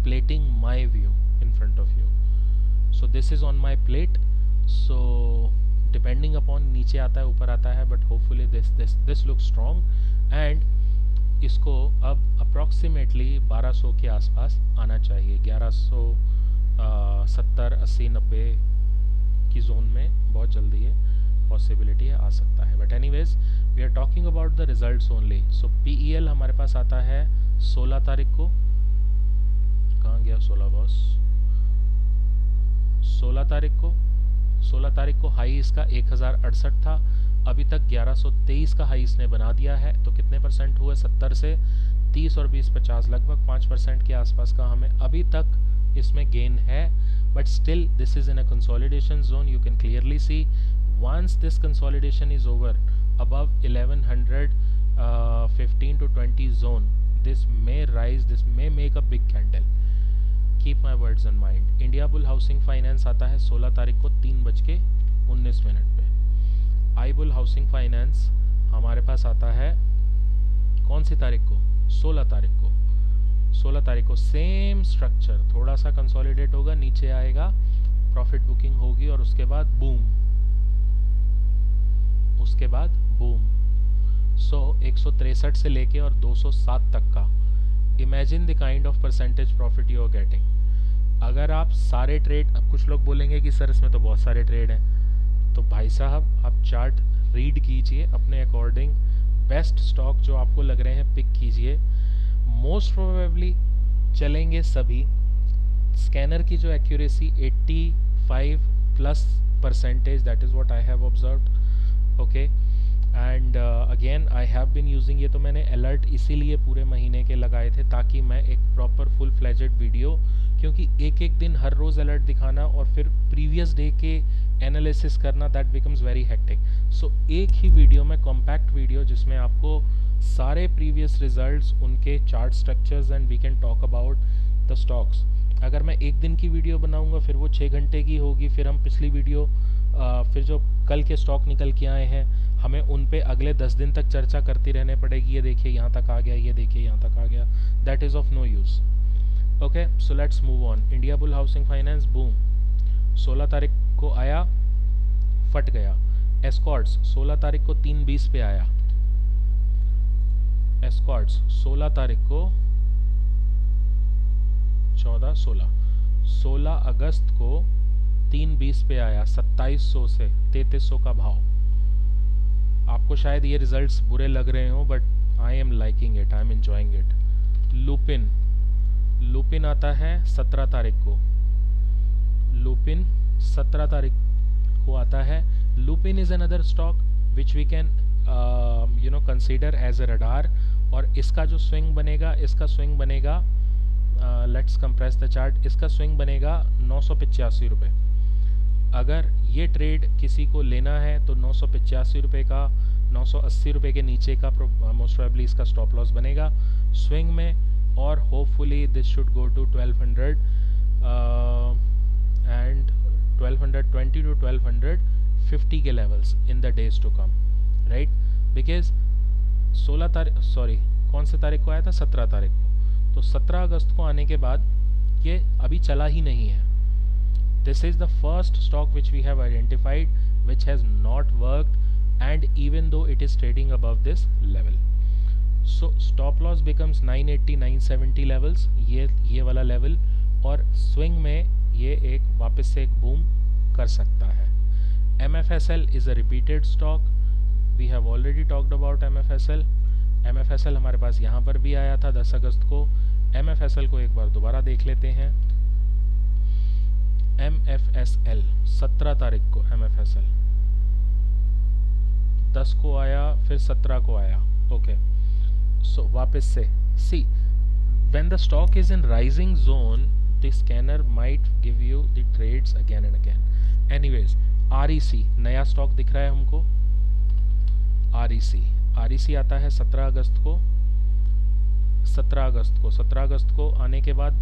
plating my view in front of you. So this is on my plate. So depending upon नीचे आता है ऊपर आता है, but hopefully this look strong and इसको अब approximately 1200 के आसपास आना चाहिए। 1170 80 90 की जोन में बहुत जल्दी है पॉसिबिलिटी है, आ सकता है। But anyways we are talking about the results only. So PEL हमारे पास आता है 16 तारीख को। कहाँ गया 16 बॉस? 16 तारीख को हाई इसका 1068 था। अभी तक 1123 का हाई इसने बना दिया है। तो कितने परसेंट हुए? 70 से 30 और 20 50, लगभग 5% के आसपास का हमें अभी तक इसमें गेन है। But still this is in a consolidation zone. You can clearly see once this consolidation is over above 1115 to 20 zone, this may rise, this may make a big candle. Keep my words in mind. India bull housing finance आता है 16 तारीख को 3:19 पे। आई bull housing finance हमारे पास आता है कौन सी तारीख को? 16 तारीख को। 16 तारीख को सेम स्ट्रक्चर, थोड़ा सा कंसोलिडेट होगा, नीचे आएगा, प्रॉफिट बुकिंग होगी और उसके बाद बूम, उसके बाद बूम। 163 से लेके और 207 तक का imagine the kind of percentage profit you are getting. अगर आप सारे ट्रेड, अब कुछ लोग बोलेंगे कि सर इसमें तो बहुत सारे ट्रेड हैं, तो भाई साहब आप चार्ट रीड कीजिए, अपने अकॉर्डिंग बेस्ट स्टॉक जो आपको लग रहे हैं पिक कीजिए। मोस्ट प्रोबेबली चलेंगे सभी। स्कैनर की जो accuracy 85+%, that is what I have observed. Okay, and again I have been using, ये तो मैंने अलर्ट इसीलिए पूरे महीने के लगाए थे ताकि मैं एक प्रॉपर फुल फ्लेजेड वीडियो, क्योंकि एक एक दिन हर रोज़ अलर्ट दिखाना और फिर प्रीवियस डे के एनालिसिस करना, that becomes very hectic. So एक ही वीडियो में, कॉम्पैक्ट वीडियो जिसमें आपको सारे प्रीवियस रिजल्ट्स, उनके chart structures and we can talk about the stocks. अगर मैं एक दिन की वीडियो बनाऊंगा फिर वो 6 घंटे की होगी, फिर हम पिछली वीडियो फिर जो कल के स्टॉक निकल के आए हैं हमें उन पे अगले 10 दिन तक चर्चा करती रहने पड़ेगी। ये देखिए यहाँ तक आ गया, ये देखिए यहाँ तक आ गया, that is of no use. Okay, so let's move on. India bull housing finance boom 16 तारीख को आया, फट गया। एस्कॉर्ट्स 16 तारीख को 3:20 पे आया। एस्कॉर्ट्स 16 तारीख को 16 अगस्त को 3:20 पे आया, 2700 से 3300 का भाव। आपको शायद ये रिजल्ट्स बुरे लग रहे हो, but I am liking it, I am enjoying it. Lupin आता है 17 तारीख को। लुपिन 17 तारीख को आता है। Lupin is another stock which we can consider as a radar. और इसका जो स्विंग बनेगा, इसका स्विंग बनेगा, लेट्स कंप्रेस द चार्ट, इसका स्विंग बनेगा 985 रुपये। अगर ये ट्रेड किसी को लेना है तो 985 रुपये का, 980 रुपये के नीचे का मोस्ट प्रोबेबली इसका स्टॉप लॉस बनेगा स्विंग में। और hopefully this should go to 1200 and 1220 to 1250 के levels in the days to come, right? Because 16 तारीख, सॉरी कौन से तारीख को आया था? 17 तारीख को। तो 17 अगस्त को आने के बाद ये अभी चला ही नहीं है। This is the first stock which we have identified which has not worked, and even though it is trading above this level, so stop loss becomes 980 970 levels, ये वाला लेवल। और स्विंग में ये एक वापस से एक बूम कर सकता है। MFSL is a repeated stock, we have already talked about MFSL। MFSL हमारे पास यहाँ पर भी आया था 10 अगस्त को, MFSL को एक बार दोबारा देख लेते हैं। MFSL 17 तारीख को MFSL 10 को आया, फिर 17 को आया। ओके, सो वापस से सी, when the stock is in rising zone the scanner might give you the trades again and again. Anyways, REC नया स्टॉक दिख रहा है हमको। REC आता है 17 अगस्त को। 17 अगस्त को आने के बाद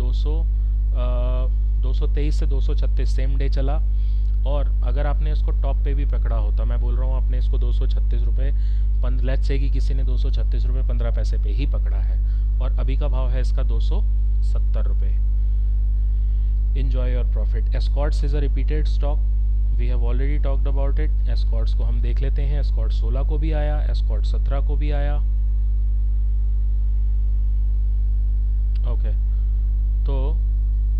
223 से 236 सेम डे चला। और अगर आपने इसको टॉप पे भी पकड़ा होता, मैं बोल रहा हूँ आपने इसको 236 रुपये, लेट्स से कि किसी ने 236 रुपये 15 पैसे पे ही पकड़ा है, और अभी का भाव है इसका 270 रुपये। Enjoy your profit. Escorts is a repeated stock. We have already talked about it. Escorts को हम देख लेते हैं। Escort 16 को भी आया, Escort 17 को भी आया। ओके, तो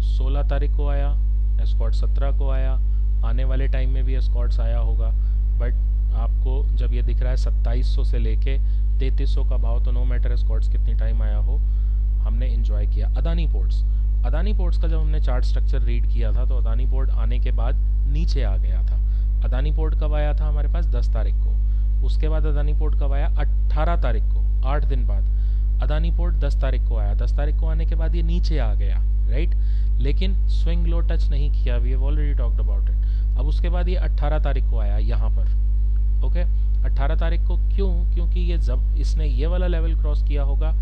16 तारीख को आया, Escort 17 को आया। आने वाले टाइम में भी Escorts आया होगा, बट आपको जब ये दिख रहा है 2700 से लेके 3300 का भाव, तो नो मैटर Escorts कितनी टाइम आया हो, हमने इंजॉय किया। अदानी पोर्ट्स का जब हमने चार्ट स्ट्रक्चर रीड किया था, तो अदानी पोर्ट आने के बाद नीचे आ गया था। अदानी पोर्ट कब आया था हमारे पास? 10 तारीख को। उसके बाद अदानी पोर्ट कब आया? 18 तारीख को, 8 दिन बाद। अदानी पोर्ट 10 तारीख को आया। 10 तारीख को आने के बाद ये नीचे आ गया, राइट, लेकिन स्विंग लो टच नहीं किया। We have already talked about it. अब उसके बाद ये 18 तारीख को आया यहाँ पर। ओके, 18 तारीख को क्यों? क्योंकि ये जब इसने ये वाला लेवल क्रॉस किया होगा,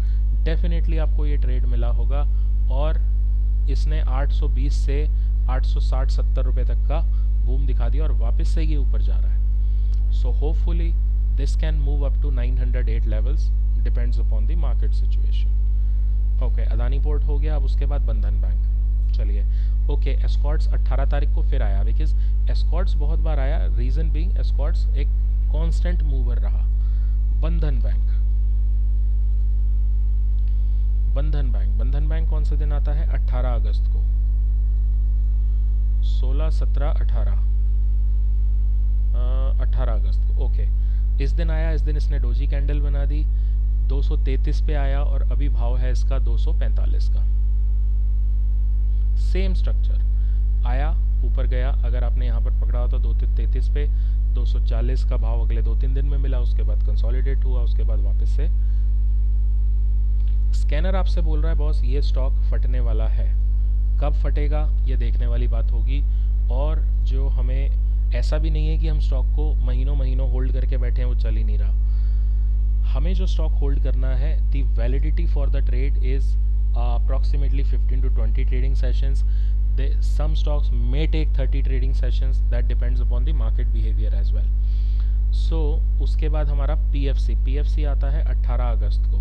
डेफिनेटली आपको ये ट्रेड मिला होगा, और इसने 820 से 860-70 रुपये तक का बूम दिखा दिया, और वापस से ये ऊपर जा रहा है। So hopefully this can move up to 908 levels, depends upon the market situation. Okay, Adani port हो गया। अब उसके बाद बंधन बैंक। चलिए, ओके, एस्कॉर्ट्स 18 तारीख को फिर आया, बिकॉज एस्कॉर्ट्स बहुत बार आया, रीज़न बीइंग एस्कॉर्ट्स एक कांस्टेंट मूवर रहा। बंधन बैंक कौन से दिन आता है? 18 अगस्त को। 16, 17, 18 अगस्त को। ओके, इस दिन आया। इस दिन इसने डोजी कैंडल बना दी, 233 पे आया, और अभी भाव है इसका 245 का। सेम स्ट्रक्चर, आया, ऊपर गया। अगर आपने यहाँ पर पकड़ा हो तो 233 पे, 240 का भाव अगले 2-3 दिन में मिला। उसके बाद कंसोलिडेट हुआ, उसके बाद वापस से। स्कैनर आपसे बोल रहा है बॉस ये स्टॉक फटने वाला है, कब फटेगा ये देखने वाली बात होगी। और जो हमें ऐसा भी नहीं है कि हम स्टॉक को महीनों होल्ड करके बैठे हैं, वो चल ही नहीं रहा। हमें जो स्टॉक होल्ड करना है, the validity for the trade is approximately 15 to 20 trading sessions. Some stocks may take 30 trading sessions. That depends upon the market behavior as well. So उसके बाद हमारा PFC आता है 18 अगस्त को।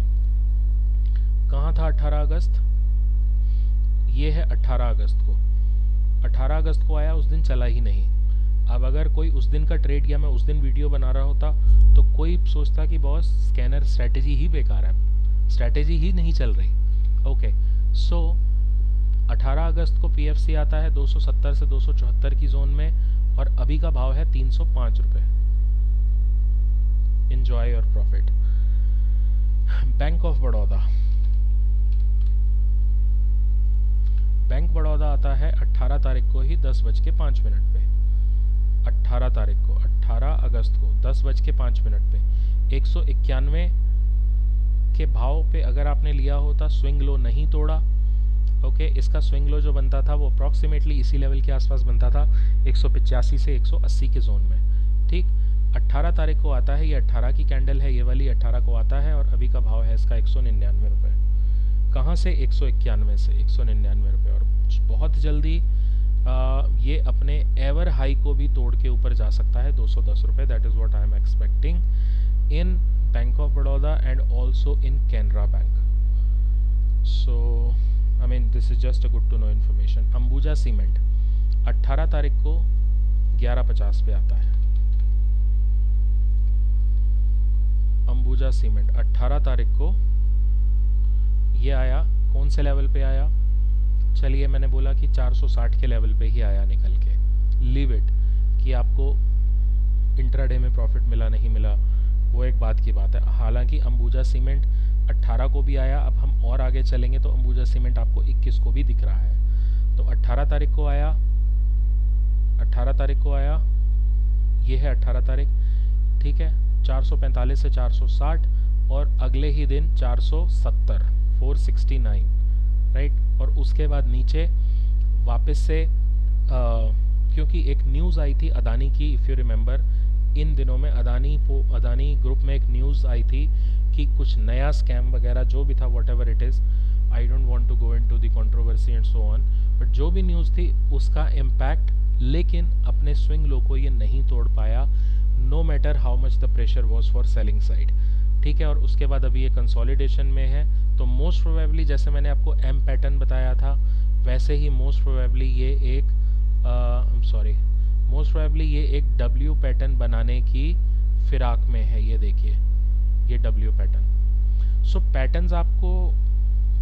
कहाँ था 18 अगस्त? ये है 18 अगस्त को। 18 अगस्त को आया, उस दिन चला ही नहीं। अब अगर कोई उस दिन का ट्रेड, या मैं उस दिन वीडियो बना रहा होता, तो कोई सोचता कि बॉस स्कैनर स्ट्रैटेजी ही बेकार है, स्ट्रैटेजी ही नहीं चल रही। ओके, सो 18 अगस्त को PFC आता है 270 से 274 की जोन में, और अभी का भाव है 305 रुपये। Enjoy your profit. Bank of Baroda आता है 18 तारीख को ही 10:05 पे। 18 तारीख को, 18 अगस्त को 10:05 पे 191 के भाव पे अगर आपने लिया होता, स्विंग लो नहीं तोड़ा। ओके, इसका स्विंग लो जो बनता था वो अप्रॉक्सीमेटली इसी लेवल के आसपास बनता था, 185 से 180 के जोन में। ठीक, 18 तारीख को आता है, ये 18 की कैंडल है, ये वाली 18 को आता है, और अभी का भाव है इसका 199 रुपये। कहाँ से? 191 से 199 रुपये। और बहुत जल्दी ये अपने एवर हाई को भी तोड़ के ऊपर जा सकता है, 210 रुपये। That is what I am expecting in Bank of Baroda and also in Canara Bank. So I mean this is just a good to know information. Ambuja Cement 18 तारीख को 11:50 पे आता है। अंबुजा सीमेंट 18 तारीख को ये आया, कौन से लेवल पे आया? चलिए, मैंने बोला कि 460 के लेवल पे ही आया निकल के। लीव इट कि आपको इंट्राडे में प्रॉफिट मिला नहीं मिला, वो एक बात की बात है। हालांकि अंबुजा सीमेंट 18 को भी आया। अब हम और आगे चलेंगे तो अंबुजा सीमेंट आपको 21 को भी दिख रहा है। तो 18 तारीख को आया, 18 तारीख को आया, ये है 18 तारीख, ठीक है, 445 से 460 और अगले ही दिन 470, 469, राइट। और उसके बाद नीचे वापस से क्योंकि एक न्यूज़ आई थी अदानी की, इफ़ यू रिमेंबर, इन दिनों में अदानी ग्रुप में एक न्यूज़ आई थी कि कुछ नया स्कैम वगैरह जो भी था, whatever it is, I don't want to go into the controversy and so on, but जो भी न्यूज़ थी उसका इम्पैक्ट लेकिन अपने स्विंग लो को ये नहीं तोड़ पाया, no matter how much the pressure was for selling side, ठीक है। और उसके बाद अभी ये कंसोलिडेशन में है, तो मोस्ट प्रोबेबली जैसे मैंने आपको एम पैटर्न बताया था वैसे ही मोस्ट प्रोबेबली ये एक मोस्ट प्रोबेबली ये एक डब्ल्यू पैटर्न बनाने की फिराक में है। ये देखिए, ये डब्ल्यू पैटर्न। सो पैटर्न्स आपको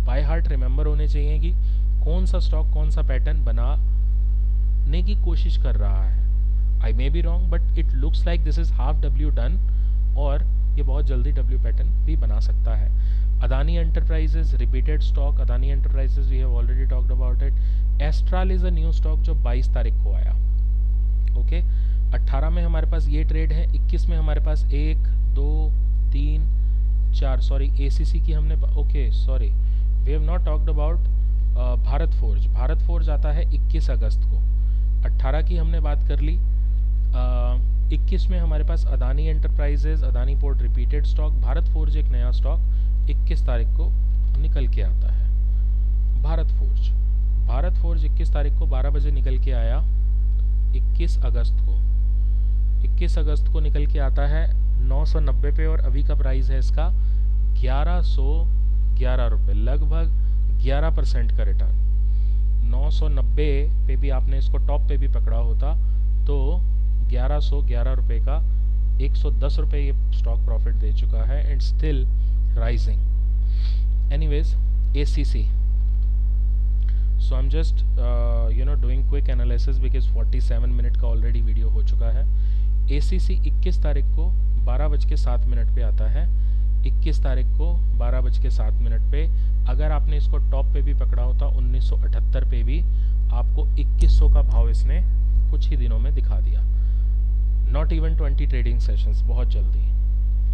बाय हार्ट रिमेंबर होने चाहिए कि कौन सा स्टॉक कौन सा पैटर्न बनाने की कोशिश कर रहा है। आई may be wrong but it looks like this is half W done, और ये बहुत जल्दी डब्ल्यू पैटर्न भी बना सकता है। Adani Enterprises repeated stock, Adani Enterprises we have already talked about it. Astral is a new stock जो 22 तारीख को आया, ओके। 18 में हमारे पास ये ट्रेड है, 21 में हमारे पास 1 2 3 4, सॉरी एसीसी की हमने, okay sorry we have not talked about Bharat Forge. Bharat Forge आता है 21 अगस्त को, 18 की हमने बात कर ली। 21 में हमारे पास Adani enterprises, Adani port repeated stock, Bharat forge एक नया स्टॉक 21 तारीख को निकल के आता है। भारत फोर्ज 21 तारीख को 12 बजे निकल के आया, 21 अगस्त को निकल के आता है 990 पे, और अभी का प्राइस है इसका 1111 रुपये, लगभग 11% का रिटर्न। 990 पे भी आपने इसको टॉप पे भी पकड़ा होता तो 1111 रुपये का 110 रुपये ये स्टॉक प्रॉफिट दे चुका है, and still rising. Anyways ACC, so I am just doing quick analysis because 47 minute का ऑलरेडी वीडियो हो चुका है। एसीसी 21 तारीख को 12:07 पे आता है, 21 तारीख को 12:07 पे। अगर आपने इसको टॉप पे भी पकड़ा होता 1978 पे भी आपको 2100 का भाव इसने कुछ ही दिनों में दिखा दिया। नॉट इवन 20 ट्रेडिंग सेशंस, बहुत जल्दी,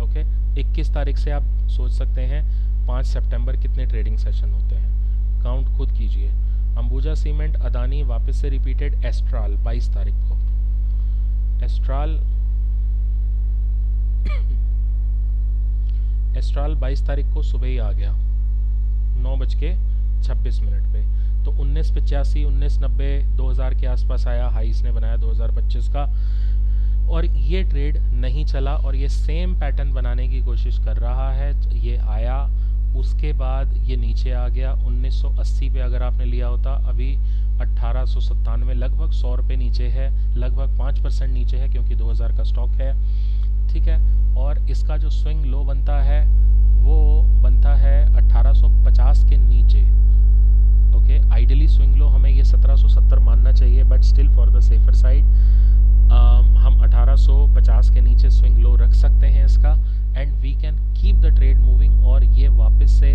ओके। 21 तारीख से आप सोच सकते हैं 5 सितंबर कितने ट्रेडिंग सेशन होते हैं, काउंट खुद कीजिए। अंबुजा सीमेंट, अदानी वापस से रिपीटेड, एस्ट्राल 22 तारीख को, एस्ट्राल 22 तारीख को सुबह ही आ गया 9:26 पे। तो 1985, 1990, 2000 के आसपास आया, हाई इसने बनाया 2025 का, और ये ट्रेड नहीं चला और ये सेम पैटर्न बनाने की कोशिश कर रहा है। ये आया, उसके बाद ये नीचे आ गया 1980 पे, अगर आपने लिया होता अभी 1897, लगभग 100 रुपये नीचे है, लगभग 5% नीचे है क्योंकि 2000 का स्टॉक है, ठीक है। और इसका जो स्विंग लो बनता है वो बनता है 1850 के नीचे, ओके। आइडियली स्विंग लो हमें ये 1770 मानना चाहिए, but still for the safer side हम 1850 के नीचे स्विंग लो रख सकते हैं इसका, and we can keep the trade moving. और ये वापस से,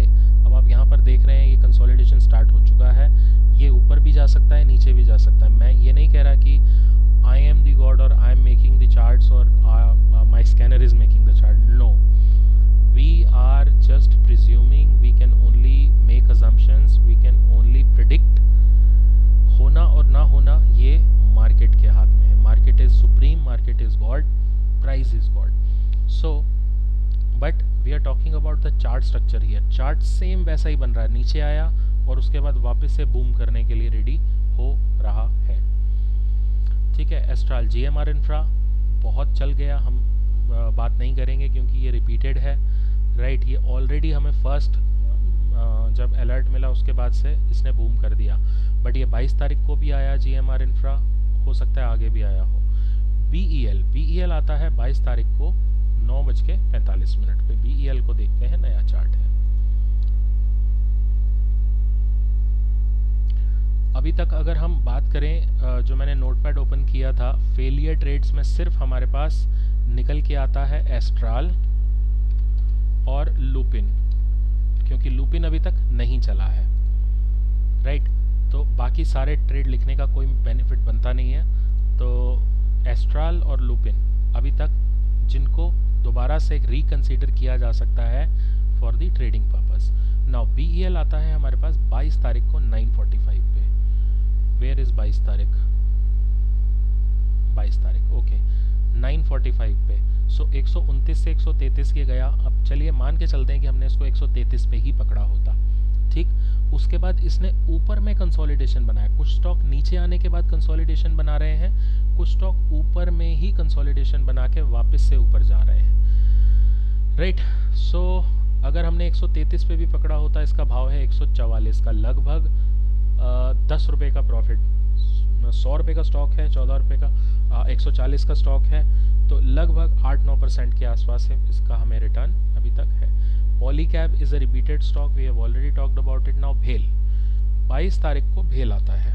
अब आप यहाँ पर देख रहे हैं ये कंसोलिडेशन स्टार्ट हो चुका है, ये ऊपर भी जा सकता है, नीचे भी जा सकता है। मैं ये नहीं कह रहा कि आई एम द गॉड और I am making the charts और माई scanner is making the chart, no, we are just presuming, we can only make assumptions, we can only predict. होना और ना होना ये मार्केट के हाथ में है, market is supreme, market is God, price is God. So but we are talking about the chart structure here. Chart same वैसा ही बन रहा है, नीचे आया और उसके बाद वापस से बूम करने के लिए रेडी हो रहा है, ठीक है। एस्ट्राल, जीएमआर इंफ्रा बहुत चल गया, हम बात नहीं करेंगे क्योंकि ये रिपीटेड है, राइट। ये ऑलरेडी हमें फर्स्ट जब अलर्ट मिला उसके बाद से इसने बूम कर दिया, बट ये 22 तारीख को भी आया जीएमआर इंफ्रा, हो सकता है आगे भी आया हो। बीईएल आता है 22 तारीख को 9:45 पे। बीईएल को देखते हैं, नया चार्ट है। अभी तक अगर हम बात करें, जो मैंने नोटपैड ओपन किया था, फेलियर ट्रेड्स में सिर्फ हमारे पास निकल के आता है एस्ट्राल और लुपिन, क्योंकि लुपिन अभी तक नहीं चला है, राइट। तो बाकी सारे ट्रेड लिखने का कोई बेनिफिट बनता नहीं है। तो एस्ट्राल और लुपिन अभी तक जिनको दोबारा से रिकंसीडर किया जा सकता है for the trading purpose. Now BEL आता है हमारे पास 22 तारीख को 9:45 पे। वेयर इज 22 तारीख? 22 तारीख, ओके, 9:45 पे। सो 129 से 133 के गया। अब चलिए मान के चलते हैं कि हमने इसको 133 पे ही पकड़ा होता, ठीक। उसके बाद इसने ऊपर में कंसोलिडेशन बनाया, कुछ स्टॉक नीचे आने के बाद कंसोलिडेशन बना रहे हैं, कुछ स्टॉक ऊपर में ही कंसोलिडेशन बना के वापस से ऊपर जा रहे हैं, राइट। सो अगर हमने 133 पे भी पकड़ा होता, इसका भाव है 144 का, लगभग 10 रुपये का प्रॉफिट। 100 रुपये का स्टॉक है, 14 रुपये का 140 का स्टॉक है, तो लगभग 8-9% के आसपास है इसका हमें रिटर्न अभी तक है। Polycab is a repeated stock, we have already talked about it. Now भेल, 22 तारीख को भेल आता है।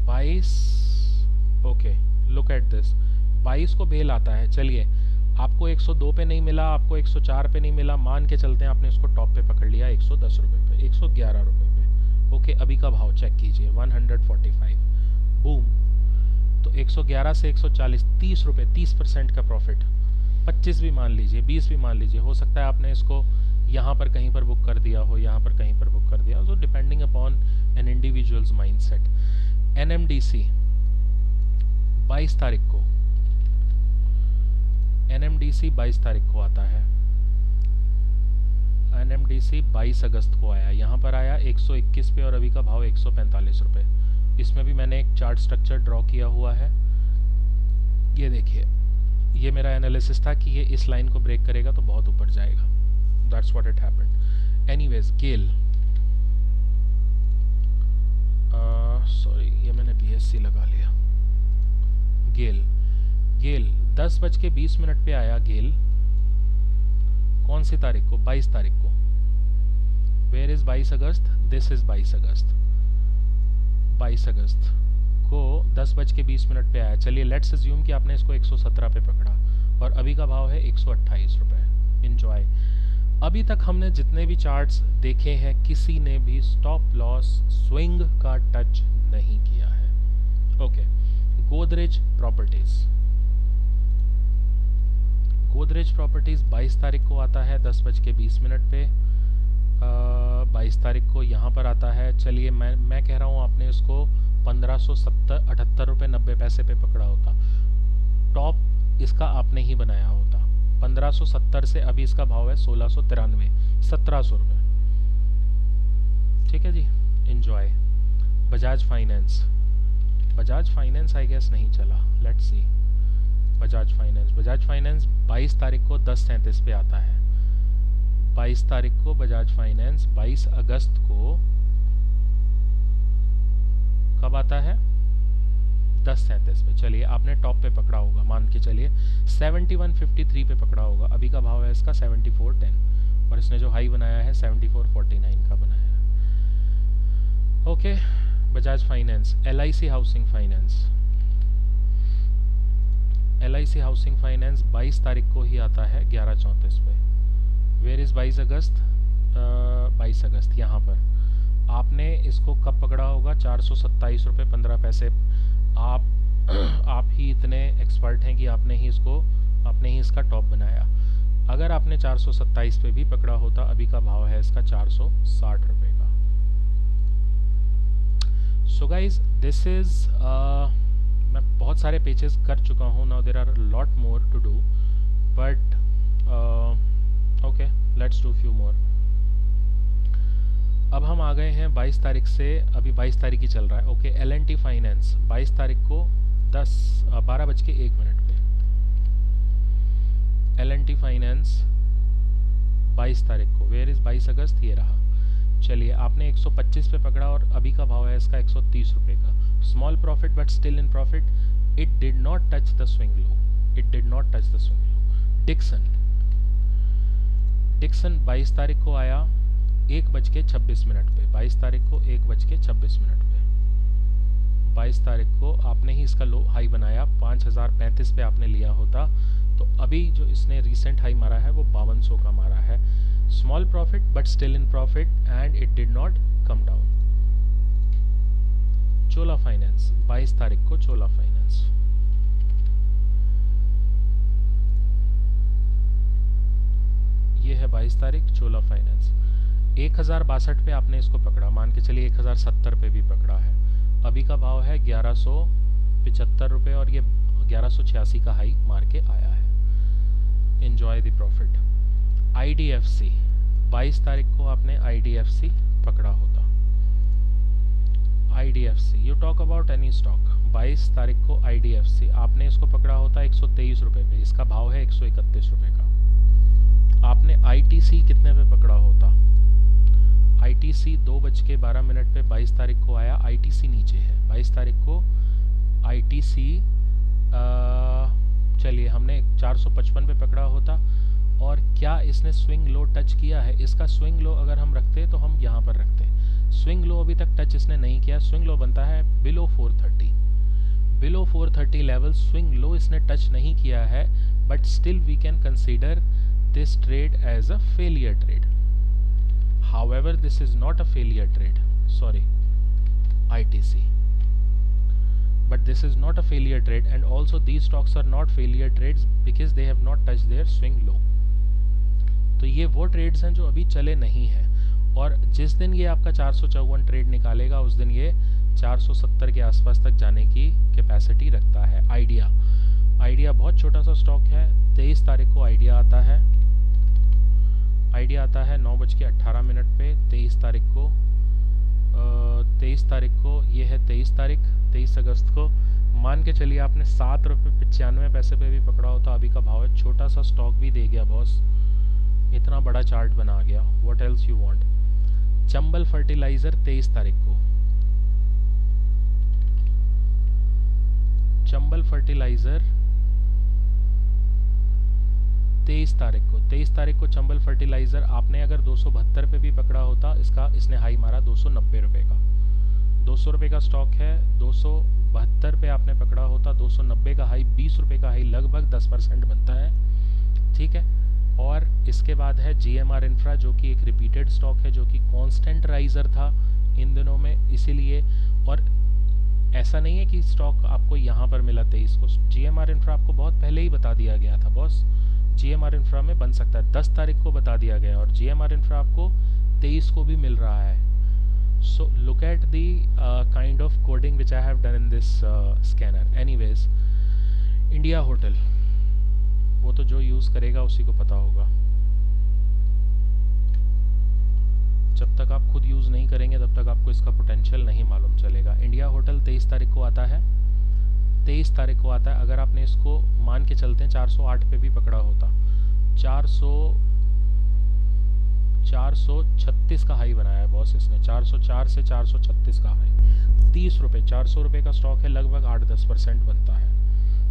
22, ओके, लुक एट दिस, 22 को भेल आता है। चलिए, आपको 102 पे नहीं मिला, आपको 104 पे नहीं मिला, मान के चलते हैं आपने इसको टॉप पे पकड़ लिया 110 रुपये पे, 111 रुपये पे, ओके। अभी का भाव चेक कीजिए 145, बूम। तो 111 से 140, 30 रुपये, 30% का प्रॉफिट। 25 भी मान लीजिए, 20 भी मान लीजिए, हो सकता है आपने इसको यहाँ पर कहीं पर बुक कर दिया हो, यहाँ पर कहीं पर बुक कर दिया हो, so depending upon an individual's mindset. NMDC 22 तारीख को, NMDC 22 तारीख को आता है। NMDC 22 अगस्त को आया, यहाँ पर आया 121 पे और अभी का भाव 145 रुपये। इसमें भी मैंने एक चार्ट स्ट्रक्चर ड्रॉ किया हुआ है, ये देखिए, ये मेरा एनालिसिस था कि ये इस लाइन को ब्रेक करेगा तो बहुत ऊपर जाएगा, that's what it happened. Anyways, GAIL, sorry ये मैंने BSC लगा लिया। गेल 10:20 पे आया गेल, कौन सी तारीख को? 22 तारीख को। Where is 22 August? This is 22 August. 22 अगस्त को 10:20 पे आया। चलिए लेट्स अज्यूम कि आपने इसको 117 पे पकड़ा और अभी का भाव है 128 रुपये। इंजॉय। अभी तक हमने जितने भी चार्ट्स देखे हैं, किसी ने भी स्टॉप लॉस स्विंग का टच नहीं किया है, ओके। गोदरेज प्रॉपर्टीज 22 तारीख को आता है 10:20 पे। 22 तारीख को यहाँ पर आता है। चलिए मैं कह रहा हूँ आपने इसको 1578 रुपये 90 पैसे पे पकड़ा होता, टॉप इसका आपने ही बनाया होता। 1570 से अभी इसका भाव है 1693, 1700 रुपये, ठीक है जी। Enjoy. Bajaj finance I guess नहीं चला, लेट्स सी। बजाज फाइनेंस 22 तारीख को 10:37 पे आता है। 22 तारीख को बजाज फाइनेंस, 22 अगस्त को कब आता है? 10:37 पे। चलिए आपने टॉप पे पकड़ा होगा, मान के चलिए 7153 पे पकड़ा होगा, अभी का भाव है इसका 7410 और इसने जो हाई बनाया है 7449 का बनाया है, okay. Bajaj finance. LIC housing finance 22 तारीख को ही आता है 11:34 पे। Where is 22 August? 22 अगस्त यहाँ पर आपने इसको कब पकड़ा होगा? 427 रुपये 15 पैसे। आप ही इतने एक्सपर्ट हैं कि आपने ही इसका टॉप बनाया। अगर आपने 427 पे भी पकड़ा होता, अभी का भाव है इसका 460 रुपये का। सो गाइज, दिस इज, मैं बहुत सारे पेजेस कर चुका हूँ, now there are lot more to do, but okay, let's do few more. अब हम आ गए हैं 22 तारीख से, अभी 22 तारीख ही चल रहा है, ओके। L&T फाइनेंस 22 तारीख को 12:01 पे। L&T फाइनेंस 22 तारीख को। वेयर इज 22 अगस्त? ये रहा। चलिए आपने 125 पे पकड़ा और अभी का भाव है इसका 130 रुपये का। Small profit but still in profit. It did not touch the swing low. Dixon 22 तारीख को आया 1:26 पे। 22 तारीख को 1:26 पे। 22 तारीख को आपने ही इसका लो हाई बनाया, 5035 पे आपने लिया होता, तो अभी जो इसने रिसेंट हाई मारा है वो 5200 का मारा है. Small profit but still in profit and it did not come down. Chola finance 22 तारीख को चोला फाइनेंस. ये है 22 तारीख चोला फाइनेंस. 1062 पे आपने इसको पकड़ा, मान के चलिए 1070 पे भी पकड़ा है. अभी का भाव है 1175 रुपये और ये 1186 का हाई मार के आया है. Enjoy the profit. IDFC 22 तारीख को आपने IDFC पकड़ा होता. IDFC you talk about any stock. 22 तारीख को IDFC आपने इसको पकड़ा होता 123 रुपये पे. इसका भाव है 131 रुपये का. आपने ITC कितने पे पकड़ा होता? ITC 2:12 पे 22 तारीख को आया. ITC नीचे है. 22 तारीख को ITC चलिए हमने 455 पे पकड़ा होता. और क्या इसने स्विंग लो टच किया है? इसका स्विंग लो अगर हम रखते तो हम यहाँ पर रखते. स्विंग लो अभी तक टच इसने नहीं किया. स्विंग लो बनता है below 430. Below 430 level swing low इसने टच नहीं किया है. But still we can consider this trade as a failure trade. However, this is not a failure trade. Sorry, ITC. But this is not a failure trade, and also these stocks are not failure trades because they have not touched their swing low. तो ये वो trades हैं जो अभी चले नहीं हैं. और जिस दिन ये आपका 454 ट्रेड निकालेगा उस दिन ये 470 के आसपास तक जाने की कैपेसिटी रखता है. आइडिया बहुत छोटा सा स्टॉक है. 23 तारीख को आइडिया आता है. 9:18 पे 23 तारीख को 23 तारीख को ये है 23 अगस्त को. मान के चलिए आपने 7 रुपये 95 पैसे पे भी पकड़ा होता. अभी का भाव है. छोटा सा स्टॉक भी दे गया बॉस. इतना बड़ा चार्ट बना गया. What else you want. Chambal fertiliser 23 तारीख को. चंबल फर्टिलाइजर 23 तारीख को चंबल फर्टिलाइजर आपने अगर 272 पे भी पकड़ा होता. इसने हाई मारा 290 रुपये का. 200 रुपये का स्टॉक है. 272 पे आपने पकड़ा होता. 290 का हाई, 20 रुपये का हाई, लगभग 10% बनता है. ठीक है. और इसके बाद है GMR इंफ्रा जो कि एक रिपीटेड स्टॉक है, जो कि कांस्टेंट राइजर था इन दिनों में. इसीलिए, और ऐसा नहीं है कि स्टॉक आपको यहाँ पर मिला 23 को. GMR इंफ्रा आपको बहुत पहले ही बता दिया गया था बॉस. GMR इंफ्रा में बन सकता है. 10 तारीख को बता दिया गया और GMR इंफ्रा आपको 23 को भी मिल रहा है. So look at the kind of coding which I have done in this scanner. Anyways, India hotel, वो तो जो यूज़ करेगा उसी को पता होगा. जब तक आप खुद यूज़ नहीं करेंगे तब तक आपको इसका पोटेंशियल नहीं मालूम चलेगा. इंडिया होटल 23 तारीख को आता है. 23 तारीख को आता है. अगर आपने इसको मान के चलते हैं 408 पे भी पकड़ा होता. 436 का हाई बनाया है बॉस इसने. 404 से 436 का हाई. 30 रुपये. 400 रुपये का स्टॉक है. लगभग 8-10% बनता है.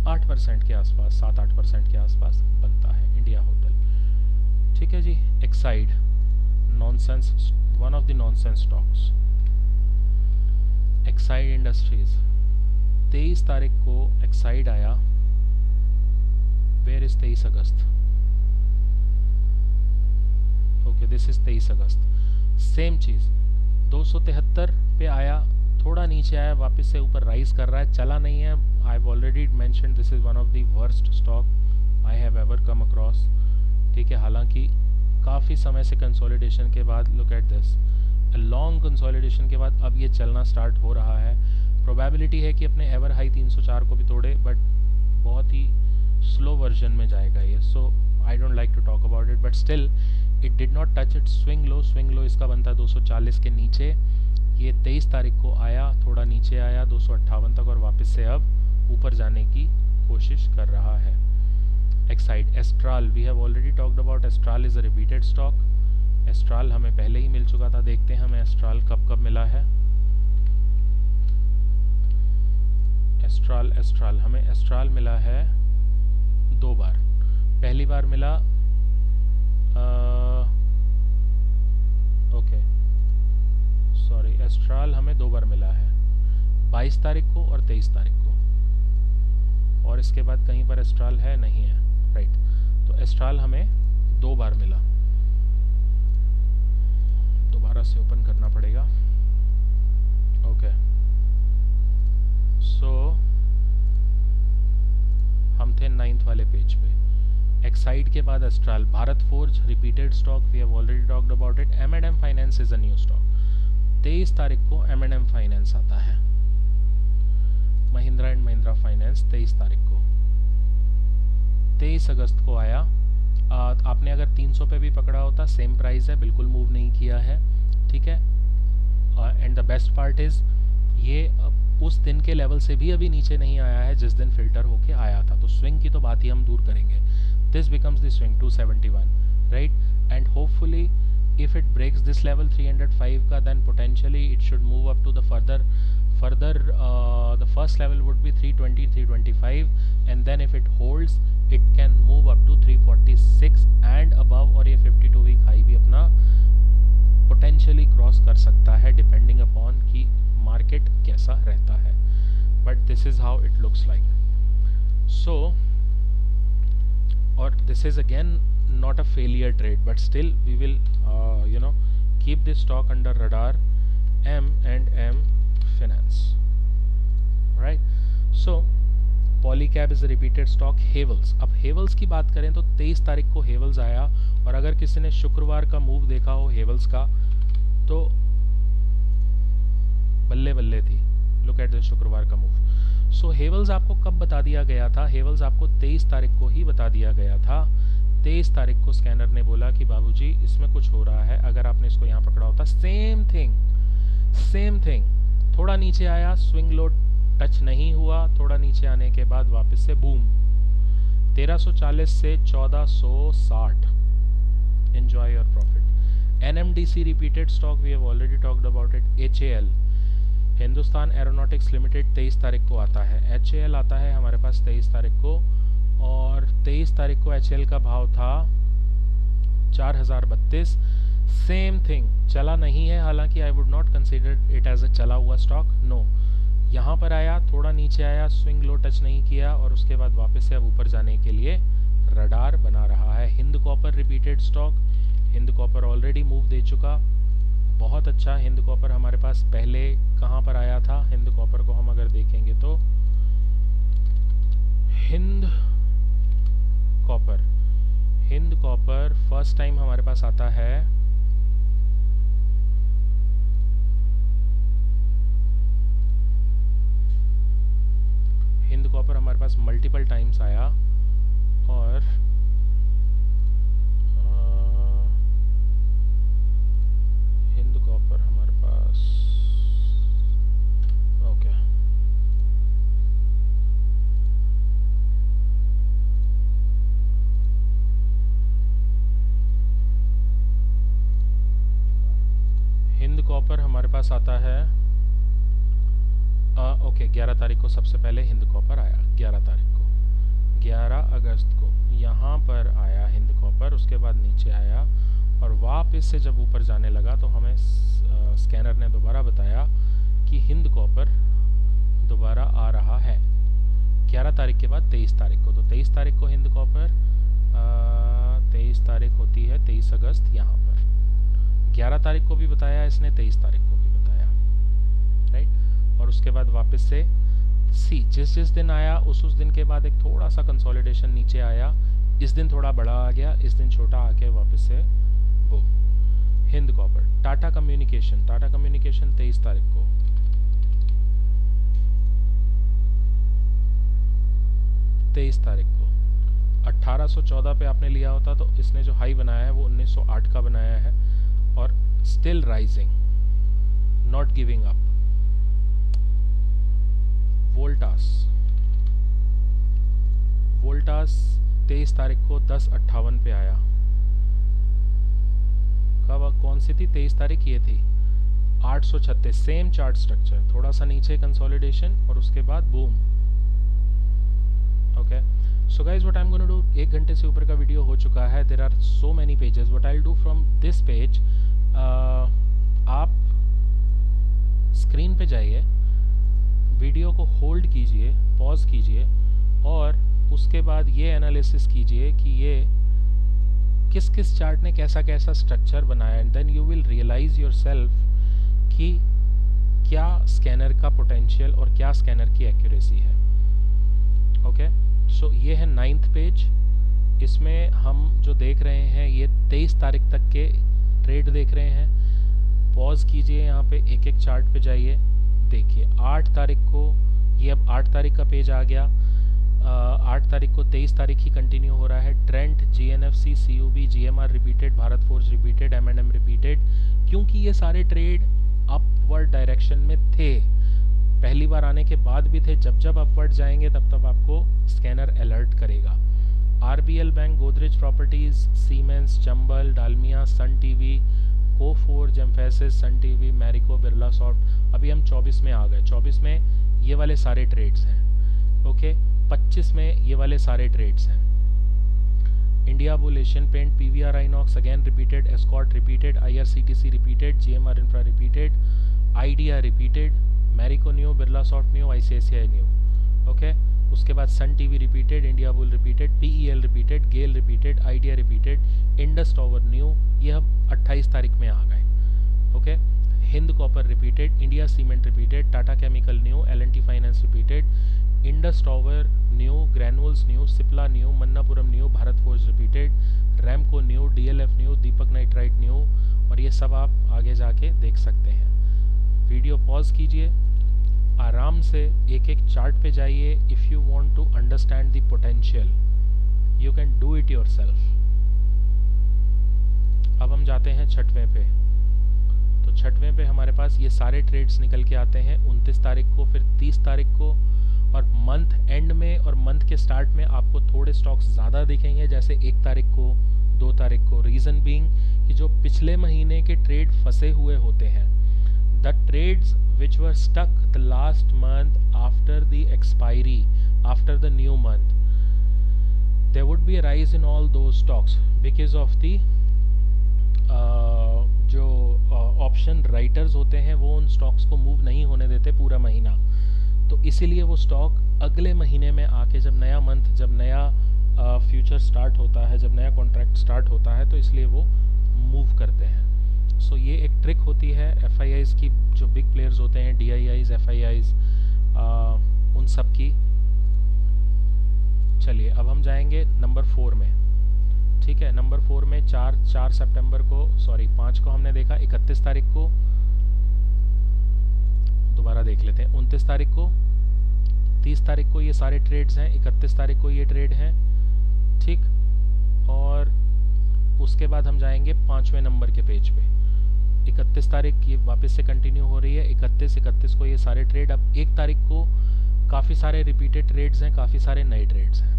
8% के आसपास, 7-8% के आसपास बनता है इंडिया होटल. ठीक है जी. Exide nonsense, one of the nonsense stocks. Exide industries 23 तारीख को एक्साइड आया. Where is 23 August? Okay, this is 23 August. Same चीज़ 273 पे आया, थोड़ा नीचे आया, वापस से ऊपर राइज कर रहा है, चला नहीं है. I have already mentioned this is one of the worst stock I have ever come across. ठीक है. हालांकि काफ़ी समय से कंसोलिडेशन के बाद, look at this, long consolidation के बाद अब ये चलना स्टार्ट हो रहा है. प्रोबेबिलिटी है कि अपने एवर हाई 304 को भी तोड़े, बट बहुत ही स्लो वर्जन में जाएगा ये. सो I don't like to talk about it, but still it did not touch it swing low. Swing low इसका बनता है 240 के नीचे. ये 23 तारीख को आया, थोड़ा नीचे आया 258 तक और वापस से अब ऊपर जाने की कोशिश कर रहा है. Exide. Astral, we have already talked about. Astral is a repeated stock. Astral हमें पहले ही मिल चुका था. देखते हैं हमें एस्ट्राल कब मिला है. एस्ट्राल हमें एस्ट्राल मिला है 2 बार. पहली बार मिला ओके सॉरी, एस्ट्राल हमें 2 बार मिला है, 22 तारीख को और 23 तारीख को. और इसके बाद कहीं पर एस्ट्राल है नहीं है. राइट। तो एस्ट्राल हमें 2 बार मिला, दोबारा से ओपन करना पड़ेगा। ओके, सो हम थे 9th वाले पेज पे। एक्साइड के बाद Astral, Bharat Forge repeated stock, we have already talked about it. M&M finance is a new stock. 23 तारीख को M&M फाइनेंस आता है, महिंद्रा एंड महिंद्रा फाइनेंस 23 तारीख को। 23 अगस्त को आया। आपने अगर 300 पे भी पकड़ा होता, सेम प्राइस है, बिल्कुल मूव नहीं किया है, ठीक है। And the best part is ये उस दिन के लेवल से भी अभी नीचे नहीं आया है जिस दिन फिल्टर होके आया था। तो स्विंग की तो बात ही हम दूर करेंगे। This becomes the swing 271, right. And hopefully if it breaks this level 305 का, then potentially it should move up to the further the first level would be 320 325, and then if it holds it can move up to 346 and above, और ये 52 week high भी अपना potentially cross कर सकता है depending upon कि market कैसा रहता है। But this is how it looks like. सो और this is again not a failure trade, but still we will keep this stock under radar, M&M Finance, right? So Polycab is a repeated stock. Havels, अब Havels की बात करें तो 23 तारीख को Havels आया, और अगर किसी ने शुक्रवार का मूव देखा हो Havels का तो बल्ले बल्ले थी। लुक एट द शुक्रवार का मूव। सो Havels आपको कब बता दिया गया था? Havels आपको 23 तारीख को ही बता दिया गया था। 23 तारीख को स्कैनर ने बोला कि बाबूजी इसमें कुछ हो रहा है, अगर आपने इसको यहाँ पकड़ा होता, सेम थिंग, थोड़ा नीचे आया, स्विंग लो टच नहीं हुआ, थोड़ा नीचे आने के बाद वापस से बूम 1340 से 1460। Enjoy your profit. NMDC repeated stock, we have already talked about it. HAL, Hindustan Aeronautics Limited 23 तारीख को आता है। HAL आता है हमारे पास 23 तारीख को, और 23 तारीख को HAL का भाव था 4032। सेम थिंग, चला नहीं है, हालांकि I would not consider it as a चला हुआ स्टॉक, नो। यहाँ पर आया, थोड़ा नीचे आया, स्विंग लो टच नहीं किया, और उसके बाद वापस से अब ऊपर जाने के लिए रडार बना रहा है। Hind copper repeated stock, Hind copper already move दे चुका, बहुत अच्छा। हिंद कॉपर हमारे पास पहले कहाँ पर आया था? हिंद कॉपर को हम अगर देखेंगे तो हिंद कॉपर फर्स्ट टाइम हमारे पास आता है हिंद कॉपर हमारे पास मल्टीपल टाइम्स आया, और हिंद कॉपर हमारे पास ओके हिंद कॉपर हमारे पास आता है ओके 11 तारीख को सबसे पहले हिंद कॉपर आया। 11 तारीख को, 11 अगस्त को यहाँ पर आया हिंद कॉपर, उसके बाद नीचे आया, और वापस से जब ऊपर जाने लगा तो हमें स्कैनर ने दोबारा बताया कि हिंद कॉपर दोबारा आ रहा है 11 तारीख के बाद 23 तारीख को। तो 23 तारीख को हिंद कॉपर, 23 तारीख होती है 23 अगस्त यहाँ पर। 11 तारीख को भी बताया इसने, 23 तारीख को भी बताया, राइट। और उसके बाद वापस से जिस दिन आया उस दिन के बाद एक थोड़ा सा कंसोलिडेशन नीचे आया, इस दिन थोड़ा बड़ा आ गया, इस दिन छोटा आके वापस से वो हिंद कॉपर। टाटा कम्युनिकेशन 23 तारीख को, तारीख को 1814 पे आपने लिया होता तो इसने जो हाई बनाया है वो 1908 का बनाया है, और still rising, not giving up. Voltas 23 तारीख को 1058 पे आया। कब, कौन सी थी 23 तारीख? ये थी 836। सेम चार्ट स्ट्रक्चर, थोड़ा सा नीचे कंसोलिडेशन और उसके बाद boom. Okay, so guys what I am going to do, 1 घंटे से ऊपर का वीडियो हो चुका है। There are so many pages, what I will do from this page, आप स्क्रीन पे जाइए, वीडियो को होल्ड कीजिए, पॉज कीजिए, और उसके बाद ये एनालिसिस कीजिए कि ये किस किस चार्ट ने कैसा कैसा स्ट्रक्चर बनाया, and then you will realise your self कि क्या स्कैनर का पोटेंशियल और क्या स्कैनर की एक्यूरेसी है। ओके, सो ये है 9th पेज। इसमें हम जो देख रहे हैं ये 23 तारीख तक के ट्रेड देख रहे हैं। पॉज कीजिए, यहाँ पे एक एक चार्ट पे जाइए, देखिए 8 तारीख को, ये अब 8 तारीख का पेज आ गया। 8 तारीख को 23 तारीख ही कंटिन्यू हो रहा है। Trent, GNFC, CUB, GMR repeated, Bharat Forge repeated, MNM repeated, क्योंकि ये सारे ट्रेड अपवर्ड डायरेक्शन में थे, पहली बार आने के बाद भी थे। जब जब अपवर्ड जाएंगे तब तब आपको स्कैनर अलर्ट करेगा। RBL bank, Godrej properties, siemens, Chambal, Dalmia, Sun TV, Coforge, emphasis, Sun TV, Marico, Birla soft. अभी हम 24 में आ गए। 24 में ये वाले सारे ट्रेड्स हैं। ओके, 25 में ये वाले सारे ट्रेड्स हैं। India bull, Asian paint, PVR INOX again repeated, escort repeated, IRCTC repeated, GMR infra repeated, idea repeated, Marico new, Birla soft new, ICICI new. Okay, उसके बाद Sun TV repeated, India bull repeated, PEL repeated, गेल repeated, idea repeated, Indus tower new, ये हम 28 तारीख में आ गए। Okay, Hind copper repeated, India cement repeated, Tata chemical new, LNT finance repeated, Indus tower new, granules new, Cipla new, Manappuram new, Bharat Forge repeated, Ramco new, DLF new, दीपक nitrite new, और ये सब आप आगे जाके देख सकते हैं। वीडियो पॉज कीजिए, आराम से एक एक चार्ट पे जाइए। If you want to understand the potential you can do it yourself. अब हम जाते हैं 6वें पे। तो 6वें पे हमारे पास ये सारे ट्रेड्स निकल के आते हैं 29 तारीख को, फिर 30 तारीख को, और मंथ एंड में और मंथ के स्टार्ट में आपको थोड़े स्टॉक्स ज़्यादा दिखेंगे, जैसे 1 तारीख को, 2 तारीख को। रीज़न बीइंग कि जो पिछले महीने के ट्रेड फंसे हुए होते हैं, the trades which were stuck the last month after the expiry, after the new month, there would be a rise in all those stocks because of the जो ऑप्शन राइटर्स होते हैं वो उन स्टॉक्स को मूव नहीं होने देते पूरा महीना। तो इसीलिए वो स्टॉक अगले महीने में आके, जब नया मंथ, जब नया फ्यूचर स्टार्ट होता है, जब नया कॉन्ट्रैक्ट स्टार्ट होता है, तो इसलिए वो मूव करते हैं। सो ये एक ट्रिक होती है एफआईआईज की, जो बिग प्लेयर्स होते हैं, डीआईआईज, एफआईआईज, उन सब की। चलिए अब हम जाएंगे नंबर 4 में। ठीक है, नंबर 4 में 4 सितंबर को, सॉरी 5 को हमने देखा, 31 तारीख को दोबारा देख लेते हैं, 29 तारीख को, 30 तारीख को ये सारे ट्रेड्स हैं, 31 तारीख को ये ट्रेड हैं। ठीक, और उसके बाद हम जाएंगे 5वें नंबर के पेज पे। 31 तारीख ये वापस से कंटिन्यू हो रही है, 31 को ये सारे ट्रेड। अब 1 तारीख को काफ़ी सारे रिपीटेड ट्रेड्स हैं, काफ़ी सारे नए ट्रेड्स हैं।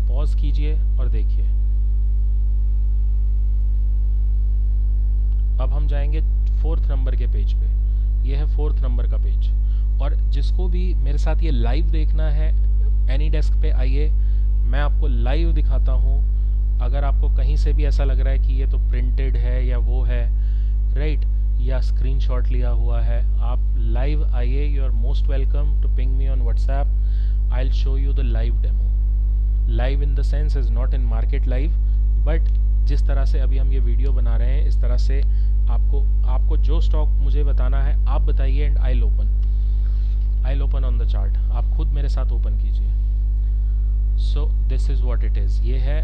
पॉज कीजिए और देखिए। अब हम जाएंगे 4th नंबर के पेज पे। ये है 4th नंबर का पेज। और जिसको भी मेरे साथ ये लाइव देखना है, एनी डेस्क पे आइए, मैं आपको लाइव दिखाता हूँ। अगर आपको कहीं से भी ऐसा लग रहा है कि ये तो प्रिंटेड है या वो है, राइट, या स्क्रीनशॉट लिया हुआ है, आप लाइव आइए। You are most welcome to ping me on WhatsApp. I will show you the live demo. Live in the sense is not in market live, but जिस तरह से अभी हम ये वीडियो बना रहे हैं, इस तरह से आपको जो स्टॉक मुझे बताना है आप बताइए, and I will open on the chart. आप खुद मेरे साथ ओपन कीजिए। So this is what it is. ये है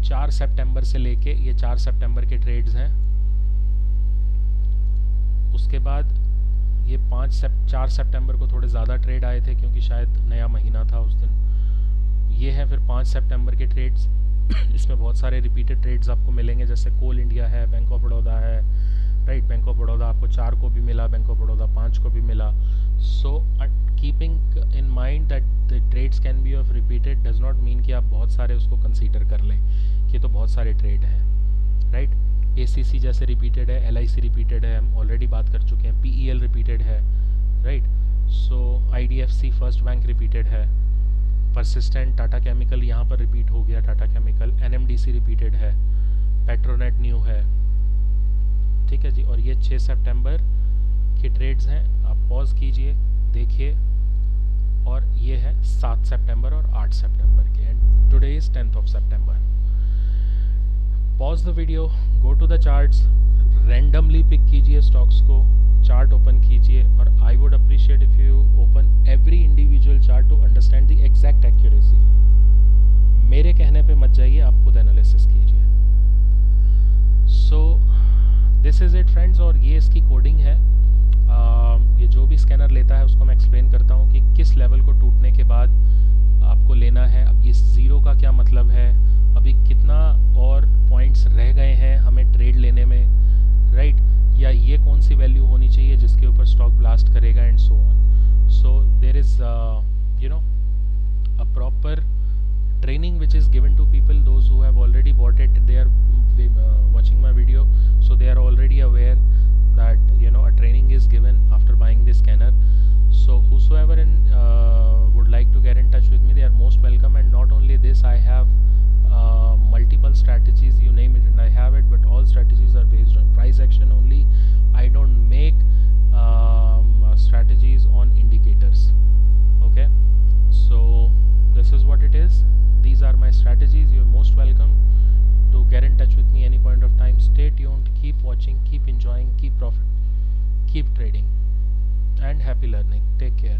4 सितंबर से लेके, ये 4 सितंबर के ट्रेड्स हैं। उसके बाद ये 4 सितंबर को थोड़े ज़्यादा ट्रेड आए थे क्योंकि शायद नया महीना था उस दिन। ये है फिर 5 सितंबर के ट्रेड्स। इसमें बहुत सारे रिपीटेड ट्रेड्स आपको मिलेंगे, जैसे कोल इंडिया है, बैंक ऑफ बड़ौदा है, राइट। बैंक ऑफ बड़ौदा आपको 4 को भी मिला, बैंक ऑफ बड़ौदा 5 को भी मिला। So keeping in mind that the trades can be off repeated does not mean कि आप बहुत सारे उसको कंसीडर कर लें कि तो बहुत सारे ट्रेड हैं, राइट। एसीसी जैसे रिपीटेड है, एलआईसी रिपीटेड है, हम ऑलरेडी बात कर चुके हैं। पीईएल रिपीटेड है, राइट। सो आईडीएफसी फर्स्ट बैंक रिपीटेड है। परसिस्टेंट टाटा केमिकल यहाँ पर रिपीट हो गया, टाटा केमिकल। एनएमडीसी रिपीटेड है, पेट्रोनेट न्यू है, ठीक है जी। और ये 6 सितंबर के ट्रेड्स हैं। आप पॉज कीजिए, देखिए और ये है 7 सितंबर और 8 सितंबर के, and today is 10th of September. Pause the video, go to the charts, randomly pick कीजिए स्टॉक्स को, चार्ट ओपन कीजिए, और I would appreciate if you open every individual chart to understand the exact accuracy. मेरे कहने पे मत जाइए, आप खुद एनालिसिस कीजिए. So this is it friends, और ये इसकी कोडिंग है. ये जो भी स्कैनर लेता है उसको मैं एक्सप्लेन करता हूँ कि किस लेवल को टूटने के बाद आपको लेना है. अब ये ज़ीरो का क्या मतलब है, अभी कितना और पॉइंट्स रह गए हैं हमें ट्रेड लेने में, राइट, या ये कौन सी वैल्यू होनी चाहिए जिसके ऊपर स्टॉक ब्लास्ट करेगा, and so on. So there is you know a proper training which is given to people, those who have already bought it, they are watching my video, so they are already aware that a training is given after buying this scanner. So whosoever would like to get in touch with me, they are most welcome. And not only this, I have multiple strategies, you name it and I have it, but all strategies are based on price action only. I don't make strategies on indicators. Okay, so this is what it is. These are my strategies. You're most welcome to get in touch with me any point of time. Stay tuned, keep watching, keep enjoying, keep trading, and happy learning. Take care.